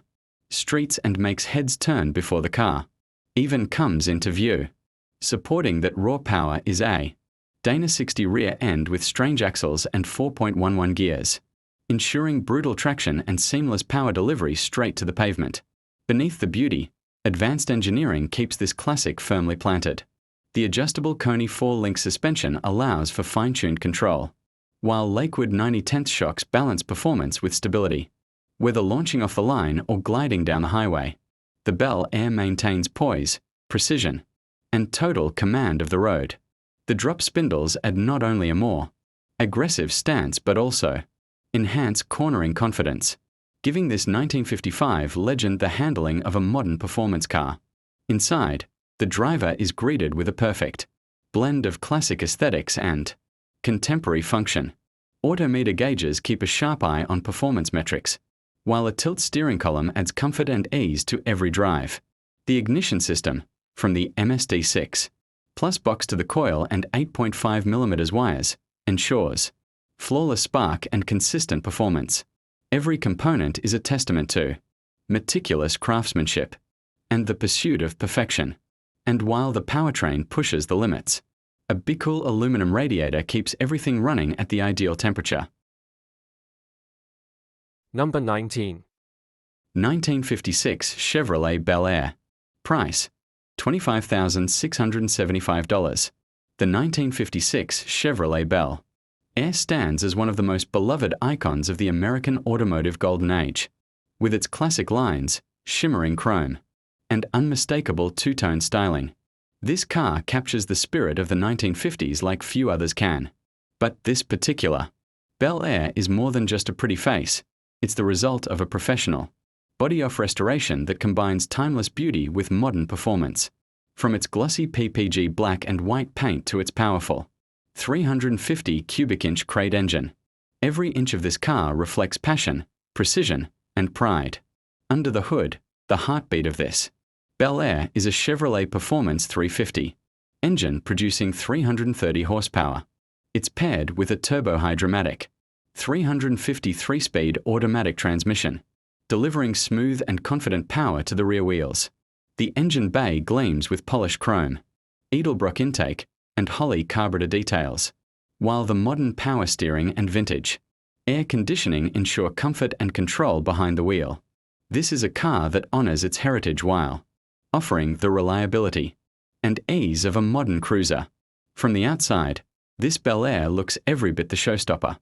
Speaker 4: streets and makes heads turn before the car even comes into view. Supporting that raw power is a Dana 60 rear end with strange axles and 4.11 gears, ensuring brutal traction and seamless power delivery straight to the pavement. Beneath the beauty, advanced engineering keeps this classic firmly planted. The adjustable Coney 4-link suspension allows for fine-tuned control, while Lakewood 90/10 shocks balance performance with stability. Whether launching off the line or gliding down the highway, the Bel Air maintains poise, precision, and total command of the road. The drop spindles add not only a more aggressive stance but also enhance cornering confidence, giving this 1955 legend the handling of a modern performance car. Inside, the driver is greeted with a perfect blend of classic aesthetics and contemporary function. Autometer gauges keep a sharp eye on performance metrics, while a tilt steering column adds comfort and ease to every drive. The ignition system, from the MSD6 plus box to the coil and 8.5mm wires, ensures flawless spark and consistent performance. Every component is a testament to meticulous craftsmanship and the pursuit of perfection. And while the powertrain pushes the limits, a bicool aluminum radiator keeps everything running at the ideal temperature.
Speaker 2: Number 19.
Speaker 4: 1956 Chevrolet Bel Air. Price: $25,675. The 1956 Chevrolet Bel Air stands as one of the most beloved icons of the American automotive golden age. With its classic lines, shimmering chrome, and unmistakable two-tone styling, this car captures the spirit of the 1950s like few others can. But this particular Bel Air is more than just a pretty face. It's the result of a professional body-off restoration that combines timeless beauty with modern performance. From its glossy PPG black and white paint to its powerful 350 cubic inch crate engine, every inch of this car reflects passion, precision, and pride. Under the hood, the heartbeat of this Bel Air is a Chevrolet Performance 350 engine producing 330 horsepower. It's paired with a turbo-hydromatic 353-speed automatic transmission, delivering smooth and confident power to the rear wheels. The engine bay gleams with polished chrome, Edelbrock intake, and Holley carburetor details, while the modern power steering and vintage air conditioning ensure comfort and control behind the wheel. This is a car that honors its heritage while offering the reliability and ease of a modern cruiser. From the outside, this Bel Air looks every bit the showstopper.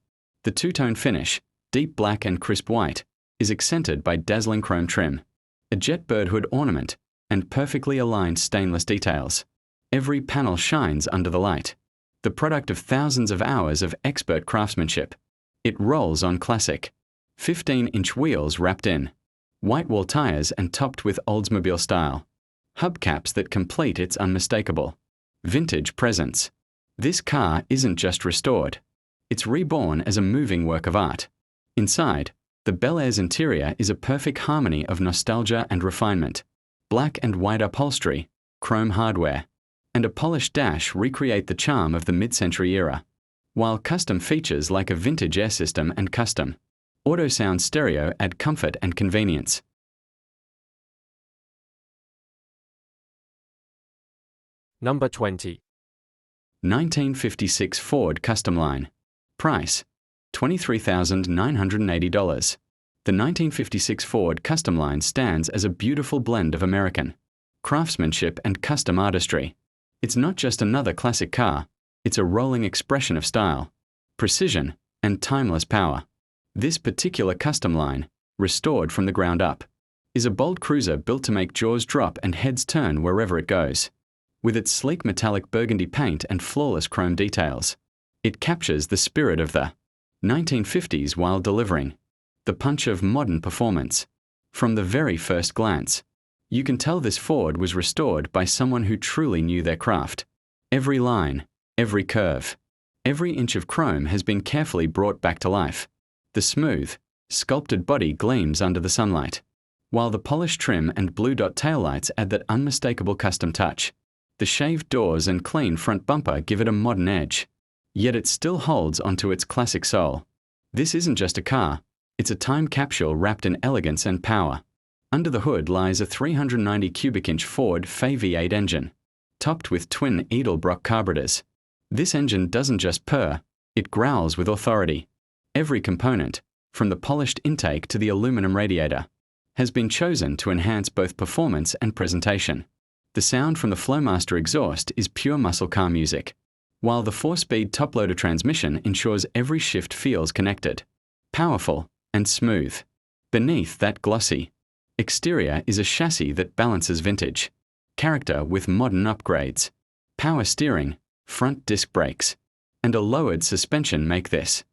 Speaker 4: The two-tone finish, deep black and crisp white, is accented by dazzling chrome trim, a jet bird hood ornament, and perfectly aligned stainless details. Every panel shines under the light, the product of thousands of hours of expert craftsmanship. It rolls on classic 15-inch wheels wrapped in white wall tires and topped with Oldsmobile style hubcaps that complete its unmistakable vintage presence. This car isn't just restored, it's reborn as a moving work of art. Inside, the Bel Air's interior is a perfect harmony of nostalgia and refinement. Black and white upholstery, chrome hardware, and a polished dash recreate the charm of the mid-century era, while custom features like a vintage air system and custom auto sound stereo add comfort and convenience.
Speaker 2: Number 20.
Speaker 4: 1956 Ford Customline. Price, $23,980. The 1956 Ford Customline stands as a beautiful blend of American craftsmanship and custom artistry. It's not just another classic car, it's a rolling expression of style, precision, and timeless power. This particular Customline, restored from the ground up, is a bold cruiser built to make jaws drop and heads turn wherever it goes. With its sleek metallic burgundy paint and flawless chrome details, it captures the spirit of the 1950s while delivering the punch of modern performance. From the very first glance, you can tell this Ford was restored by someone who truly knew their craft. Every line, every curve, every inch of chrome has been carefully brought back to life. The smooth, sculpted body gleams under the sunlight, while the polished trim and blue dot taillights add that unmistakable custom touch. The shaved doors and clean front bumper give it a modern edge, yet it still holds onto its classic soul. This isn't just a car, it's a time capsule wrapped in elegance and power. Under the hood lies a 390 cubic inch Ford Fa V8 engine, topped with twin Edelbrock carburetors. This engine doesn't just purr, it growls with authority. Every component, from the polished intake to the aluminum radiator, has been chosen to enhance both performance and presentation. The sound from the Flowmaster exhaust is pure muscle car music, while the 4-speed top-loader transmission ensures every shift feels connected, powerful, and smooth. Beneath that glossy exterior is a chassis that balances vintage character with modern upgrades. Power steering, front disc brakes, and a lowered suspension make this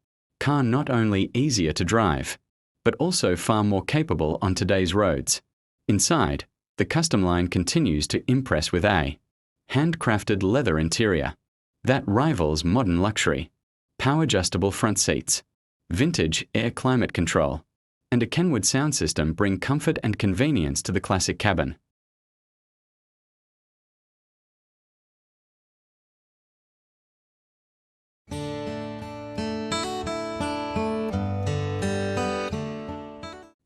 Speaker 4: car not only easier to drive, but also far more capable on today's roads. Inside, the Customline continues to impress with a handcrafted leather interior that rivals modern luxury, power-adjustable front seats, vintage air climate control, and a Kenwood sound system bring comfort and convenience to the classic cabin.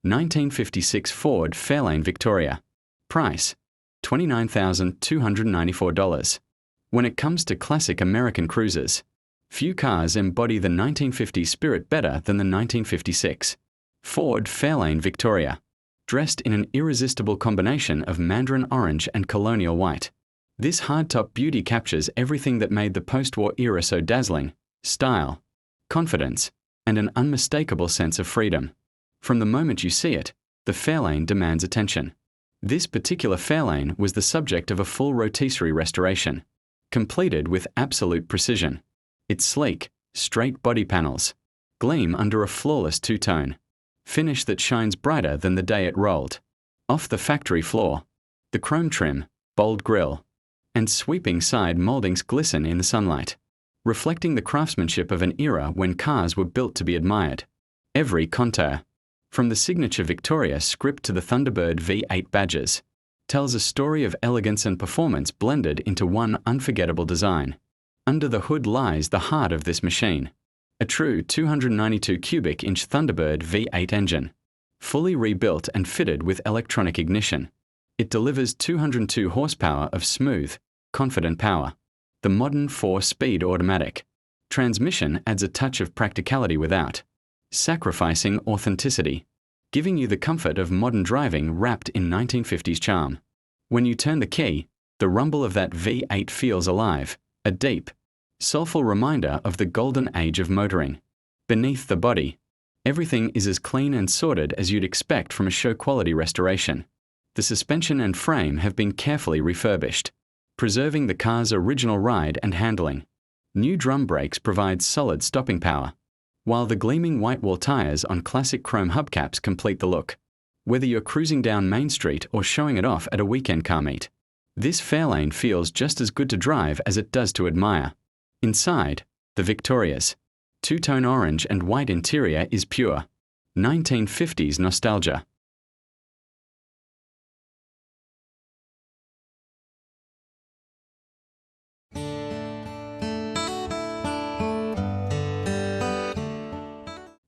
Speaker 4: (1956) Ford Fairlane Victoria. Price, $29,294. When it comes to classic American cruisers, few cars embody the 1950 spirit better than the 1956 Ford Fairlane Victoria, dressed in an irresistible combination of mandarin orange and colonial white. This hardtop beauty captures everything that made the post-war era so dazzling: style, confidence, and an unmistakable sense of freedom. From the moment you see it, the Fairlane demands attention. This particular Fairlane was the subject of a full rotisserie restoration, completed with absolute precision. Its sleek, straight body panels gleam under a flawless two-tone finish that shines brighter than the day it rolled off the factory floor. The chrome trim, bold grille, and sweeping side moldings glisten in the sunlight, reflecting the craftsmanship of an era when cars were built to be admired. Every contour, from the signature Victoria script to the Thunderbird V8 badges, tells a story of elegance and performance blended into one unforgettable design. Under the hood lies the heart of this machine, a true 292 cubic inch Thunderbird V8 engine, fully rebuilt and fitted with electronic ignition. It delivers 202 horsepower of smooth, confident power. The modern 4-speed automatic transmission adds a touch of practicality without sacrificing authenticity, giving you the comfort of modern driving wrapped in 1950s charm. When you turn the key, the rumble of that V8 feels alive, a deep, soulful reminder of the golden age of motoring. Beneath the body, everything is as clean and sorted as you'd expect from a show-quality restoration. The suspension and frame have been carefully refurbished, preserving the car's original ride and handling. New drum brakes provide solid stopping power, while the gleaming white wall tires on classic chrome hubcaps complete the look. Whether you're cruising down Main Street or showing it off at a weekend car meet, this Fairlane feels just as good to drive as it does to admire. Inside, the Victoria's two-tone orange and white interior is pure 1950s nostalgia.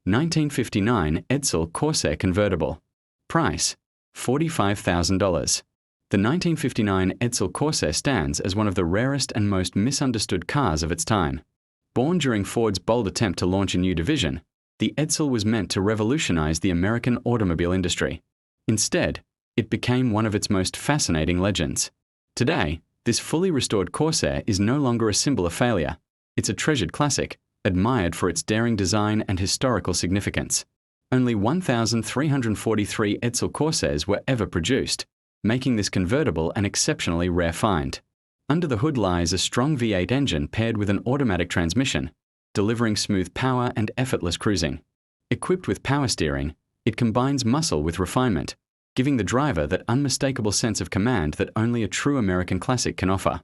Speaker 4: (1959) Edsel Corsair Convertible. Price, $45,000. The 1959 Edsel Corsair stands as one of the rarest and most misunderstood cars of its time. Born during Ford's bold attempt to launch a new division, the Edsel was meant to revolutionize the American automobile industry. Instead, it became one of its most fascinating legends. Today, this fully restored Corsair is no longer a symbol of failure. It's a treasured classic, admired for its daring design and historical significance. Only 1,343 Edsel Corsairs were ever produced, making this convertible an exceptionally rare find. Under the hood lies a strong V8 engine paired with an automatic transmission, delivering smooth power and effortless cruising. Equipped with power steering, it combines muscle with refinement, giving the driver that unmistakable sense of command that only a true American classic can offer.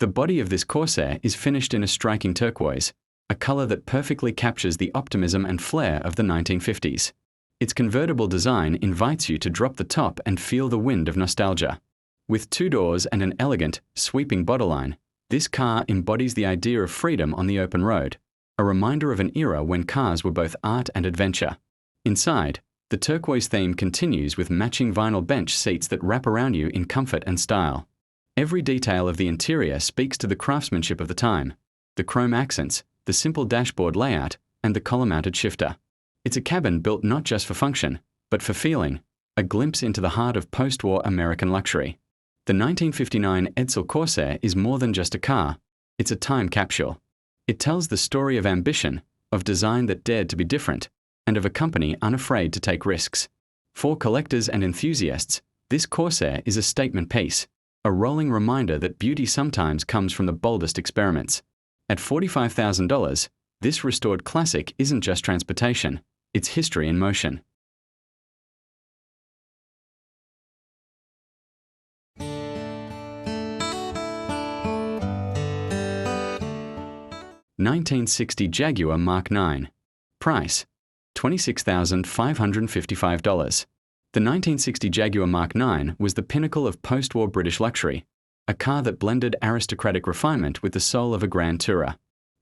Speaker 4: The body of this Corsair is finished in a striking turquoise, a color that perfectly captures the optimism and flair of the 1950s. Its convertible design invites you to drop the top and feel the wind of nostalgia. With 2 doors and an elegant, sweeping bodyline, this car embodies the idea of freedom on the open road, a reminder of an era when cars were both art and adventure. Inside, the turquoise theme continues with matching vinyl bench seats that wrap around you in comfort and style. Every detail of the interior speaks to the craftsmanship of the time: the chrome accents, the simple dashboard layout, and the column-mounted shifter. It's a cabin built not just for function, but for feeling, a glimpse into the heart of post-war American luxury. The 1959 Edsel Corsair is more than just a car, it's a time capsule. It tells the story of ambition, of design that dared to be different, and of a company unafraid to take risks. For collectors and enthusiasts, this Corsair is a statement piece, a rolling reminder that beauty sometimes comes from the boldest experiments. At $45,000, this restored classic isn't just transportation, it's history in motion. $1960 Jaguar Mark IX. Price: $26,555. The 1960 Jaguar Mark IX was the pinnacle of post-war British luxury, a car that blended aristocratic refinement with the soul of a grand tourer.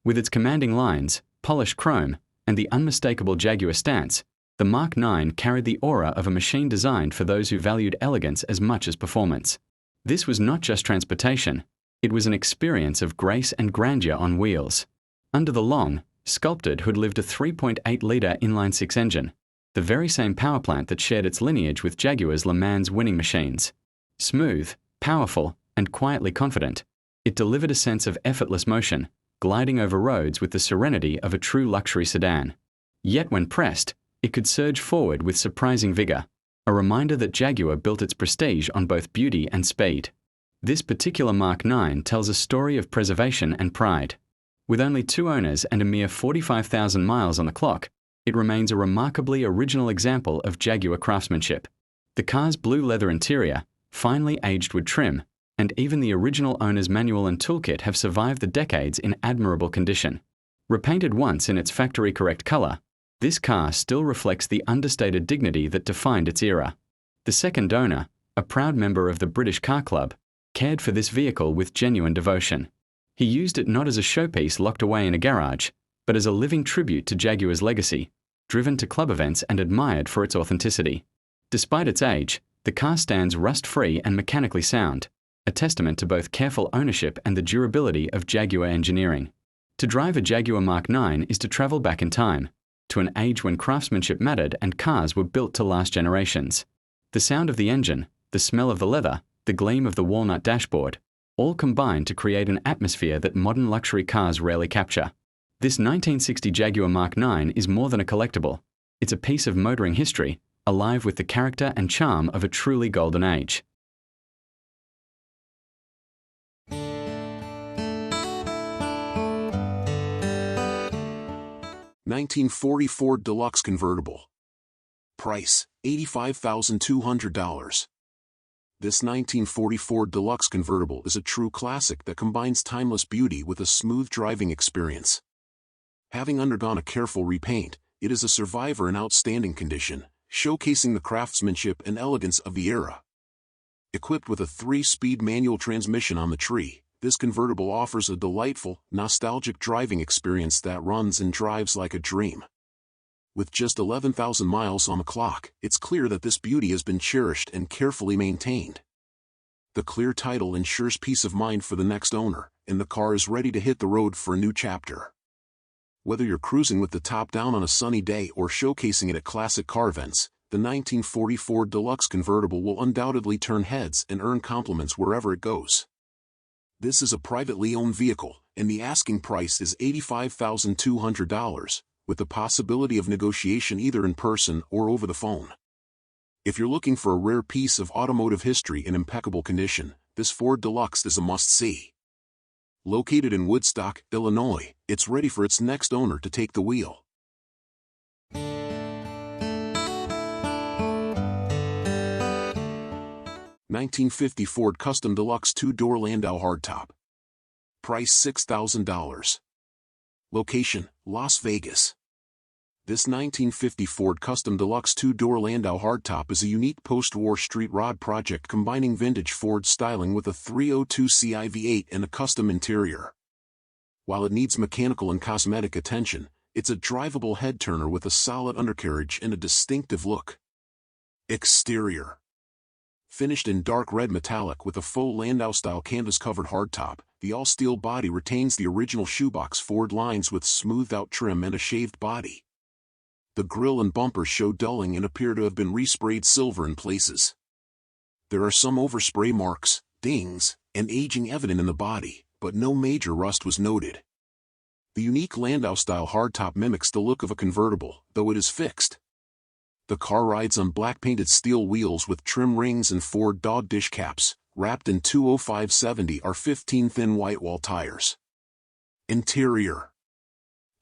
Speaker 4: With its commanding lines, polished chrome, and the unmistakable Jaguar stance, the Mark IX carried the aura of a machine designed for those who valued elegance as much as performance. This was not just transportation, it was an experience of grace and grandeur on wheels. Under the long, sculpted hood lived a 3.8-litre inline-six engine, the very same power plant that shared its lineage with Jaguar's Le Mans winning machines. Smooth, powerful, and quietly confident, it delivered a sense of effortless motion, gliding over roads with the serenity of a true luxury sedan. Yet when pressed, it could surge forward with surprising vigor, a reminder that Jaguar built its prestige on both beauty and speed. This particular Mark IX tells a story of preservation and pride. With only 2 owners and a mere 45,000 miles on the clock, it remains a remarkably original example of Jaguar craftsmanship. The car's blue leather interior, finely aged with trim, and even the original owner's manual and toolkit have survived the decades in admirable condition. Repainted once in its factory-correct color, this car still reflects the understated dignity that defined its era. The second owner, a proud member of the British Car Club, cared for this vehicle with genuine devotion. He used it not as a showpiece locked away in a garage, but as a living tribute to Jaguar's legacy, driven to club events and admired for its authenticity. Despite its age, the car stands rust-free and mechanically sound, a testament to both careful ownership and the durability of Jaguar engineering. To drive a Jaguar Mark IX is to travel back in time, to an age when craftsmanship mattered and cars were built to last generations. The sound of the engine, the smell of the leather, the gleam of the walnut dashboard, all combine to create an atmosphere that modern luxury cars rarely capture. This 1960 Jaguar Mark IX is more than a collectible. It's a piece of motoring history, alive with the character and charm of a truly golden age.
Speaker 3: $1940 Ford Deluxe Convertible. Price: $85,200. This 1940 Ford Deluxe Convertible is a true classic that combines timeless beauty with a smooth driving experience. Having undergone a careful repaint, it is a survivor in outstanding condition, showcasing the craftsmanship and elegance of the era. Equipped with a 3-speed manual transmission on the tree, this convertible offers a delightful, nostalgic driving experience that runs and drives like a dream. With just 11,000 miles on the clock, it's clear that this beauty has been cherished and carefully maintained. The clear title ensures peace of mind for the next owner, and the car is ready to hit the road for a new chapter. Whether you're cruising with the top down on a sunny day or showcasing it at classic car events, the 1940 Ford Deluxe Convertible will undoubtedly turn heads and earn compliments wherever it goes. This is a privately owned vehicle, and the asking price is $85,200, with the possibility of negotiation either in person or over the phone. If you're looking for a rare piece of automotive history in impeccable condition, this Ford Deluxe is a must-see. Located in Woodstock, Illinois, it's ready for its next owner to take the wheel. (1950) Ford Custom Deluxe 2-door Landau Hardtop. Price $6,000. Location, Las Vegas. This 1950 Ford Custom Deluxe 2-door Landau Hardtop is a unique post-war street rod project combining vintage Ford styling with a 302 Ci V8 and a custom interior. While it needs mechanical and cosmetic attention, it's a drivable head-turner with a solid undercarriage and a distinctive look. Exterior. Finished in dark red metallic with a faux Landau-style canvas-covered hardtop, the all-steel body retains the original shoebox Ford lines with smoothed-out trim and a shaved body. The grille and bumpers show dulling and appear to have been resprayed silver in places. There are some overspray marks, dings, and aging evident in the body, but no major rust was noted. The unique Landau-style hardtop mimics the look of a convertible, though it is fixed. The car rides on black-painted steel wheels with trim rings and Ford dog dish caps, wrapped in 205/70 thin white wall tires. Interior.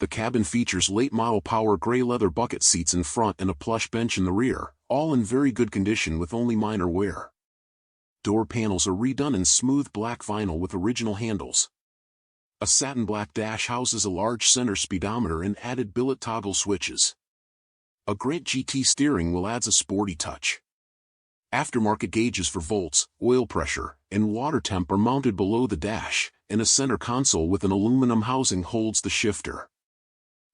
Speaker 3: The cabin features late-model power gray leather bucket seats in front and a plush bench in the rear, all in very good condition with only minor wear. Door panels are redone in smooth black vinyl with original handles. A satin black dash houses a large center speedometer and added billet toggle switches. A Grant GT steering wheel adds a sporty touch. Aftermarket gauges for volts, oil pressure, and water temp are mounted below the dash, and a center console with an aluminum housing holds the shifter.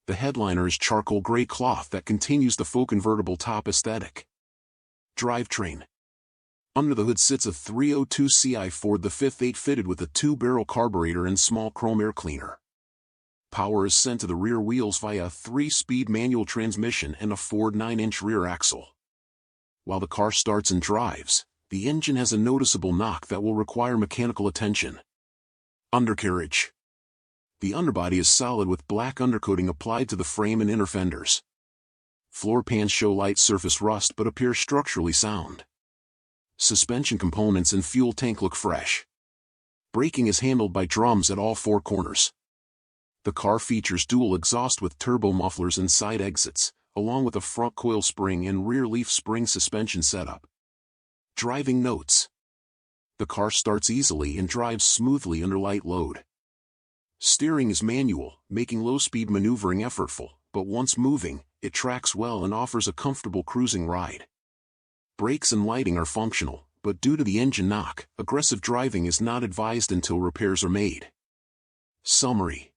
Speaker 3: The headliner is charcoal gray cloth that continues the faux convertible top aesthetic. Drivetrain. Under the hood sits a 302 Ci Ford the 5th 8 fitted with a 2-barrel carburetor and small chrome air cleaner. Power is sent to the rear wheels via a 3-speed manual transmission and a Ford 9-inch rear axle. While the car starts and drives, the engine has a noticeable knock that will require mechanical attention. Undercarriage. The underbody is solid with black undercoating applied to the frame and inner fenders. Floor pans show light surface rust but appear structurally sound. Suspension components and fuel tank look fresh. Braking is handled by drums at all 4 corners. The car features dual exhaust with turbo mufflers and side exits, along with a front coil spring and rear leaf spring suspension setup. Driving notes. The car starts easily and drives smoothly under light load. Steering is manual, making low-speed maneuvering effortful, but once moving, it tracks well and offers a comfortable cruising ride. Brakes and lighting are functional, but due to the engine knock, aggressive driving is not advised until repairs are made. Summary.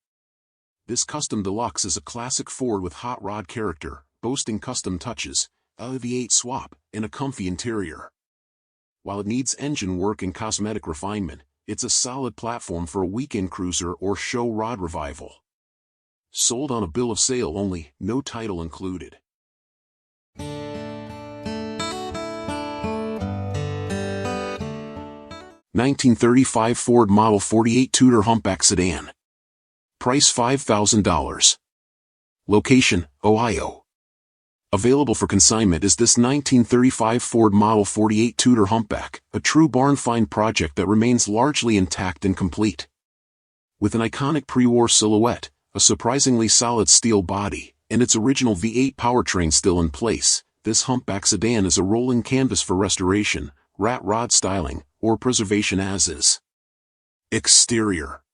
Speaker 3: This Custom Deluxe is a classic Ford with hot rod character, boasting custom touches, a V8 swap, and a comfy interior. While it needs engine work and cosmetic refinement, it's a solid platform for a weekend cruiser or show rod revival. Sold on a bill of sale only, no title included. (1935) Ford Model 48 Tudor Humpback Sedan. Price $5,000. Location, Ohio. Available for consignment is this 1935 Ford Model 48 Tudor Humpback, a true barn-find project that remains largely intact and complete. With an iconic pre-war silhouette, a surprisingly solid steel body, and its original V8 powertrain still in place, this humpback sedan is a rolling canvas for restoration, rat rod styling, or preservation as is. Exterior.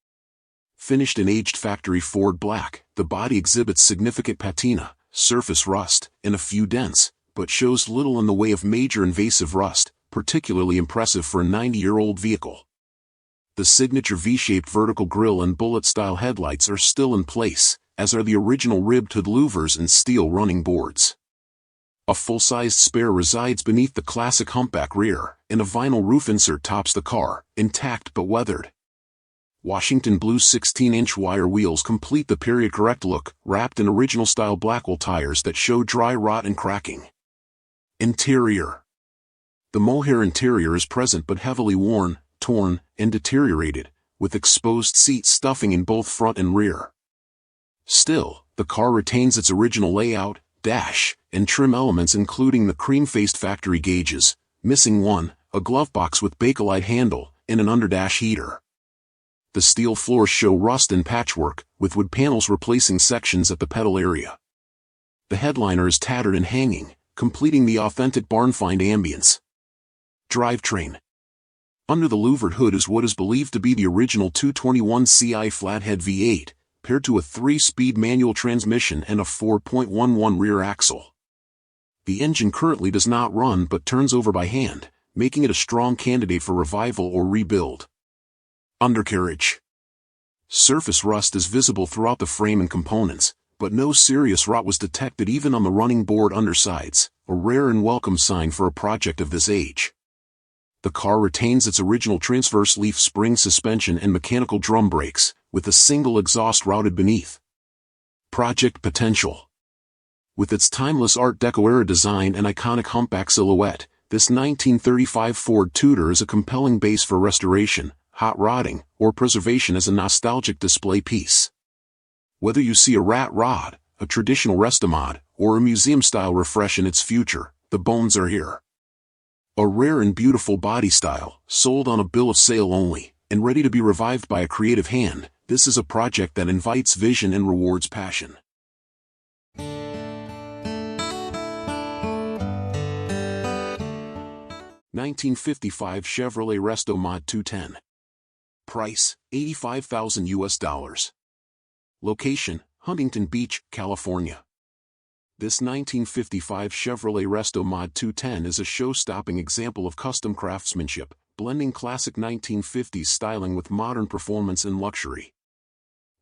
Speaker 3: Finished in aged factory Ford black, the body exhibits significant patina, surface rust, and a few dents, but shows little in the way of major invasive rust, particularly impressive for a 90-year-old vehicle. The signature V-shaped vertical grille and bullet-style headlights are still in place, as are the original ribbed hood louvers and steel running boards. A full-sized spare resides beneath the classic humpback rear, and a vinyl roof insert tops the car, intact but weathered. Washington blue 16-inch wire wheels complete the period-correct look, wrapped in original-style Blackwell tires that show dry rot and cracking. Interior. The mohair interior is present but heavily worn, torn, and deteriorated, with exposed seat stuffing in both front and rear. Still, the car retains its original layout, dash, and trim elements including the cream-faced factory gauges, missing one, a glove box with Bakelite handle, and an underdash heater. The steel floors show rust and patchwork, with wood panels replacing sections at the pedal area. The headliner is tattered and hanging, completing the authentic barn-find ambience. Drivetrain. Under the louvered hood is what is believed to be the original 221 Ci flathead V8, paired to a 3-speed manual transmission and a 4.11 rear axle. The engine currently does not run but turns over by hand, making it a strong candidate for revival or rebuild. Undercarriage. Surface rust is visible throughout the frame and components, but no serious rot was detected even on the running board undersides, a rare and welcome sign for a project of this age. The car retains its original transverse leaf spring suspension and mechanical drum brakes, with a single exhaust routed beneath. Project potential. With its timeless Art Deco-era design and iconic humpback silhouette, this 1935 Ford Tudor is a compelling base for restoration, hot rodding, or preservation as a nostalgic display piece. Whether you see a rat rod, a traditional Resto Mod, or a museum-style refresh in its future, the bones are here. A rare and beautiful body style, sold on a bill of sale only, and ready to be revived by a creative hand, this is a project that invites vision and rewards passion. $1955 Chevrolet Resto Mod 210. Price, $85,000. Location, Huntington Beach, California. This 1955 Chevrolet Resto Mod 210 is a show-stopping example of custom craftsmanship, blending classic 1950s styling with modern performance and luxury.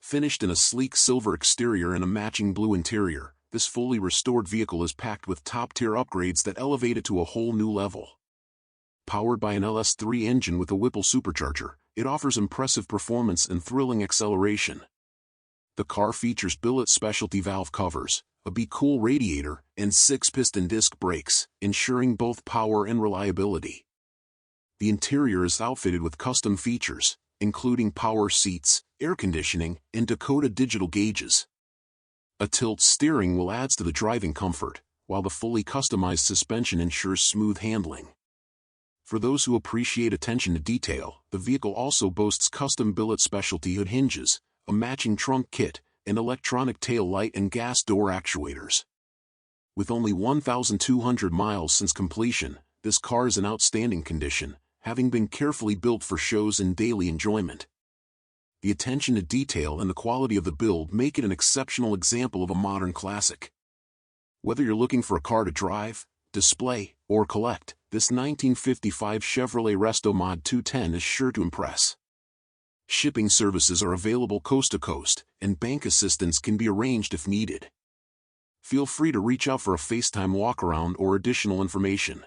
Speaker 3: Finished in a sleek silver exterior and a matching blue interior, this fully restored vehicle is packed with top-tier upgrades that elevate it to a whole new level. Powered by an LS3 engine with a Whipple supercharger, it offers impressive performance and thrilling acceleration. The car features billet specialty valve covers, a Be-Cool radiator, and 6-piston disc brakes, ensuring both power and reliability. The interior is outfitted with custom features, including power seats, air conditioning, and Dakota digital gauges. A tilt steering wheel adds to the driving comfort, while the fully customized suspension ensures smooth handling. For those who appreciate attention to detail, the vehicle also boasts custom billet specialty hood hinges, a matching trunk kit, and electronic tail light and gas door actuators. With only 1,200 miles since completion, this car is in outstanding condition, having been carefully built for shows and daily enjoyment. The attention to detail and the quality of the build make it an exceptional example of a modern classic. Whether you're looking for a car to drive, display, or collect, this 1955 Chevrolet Resto Mod 210 is sure to impress. Shipping services are available coast to coast, and bank assistance can be arranged if needed. Feel free to reach out for a FaceTime walkaround or additional information.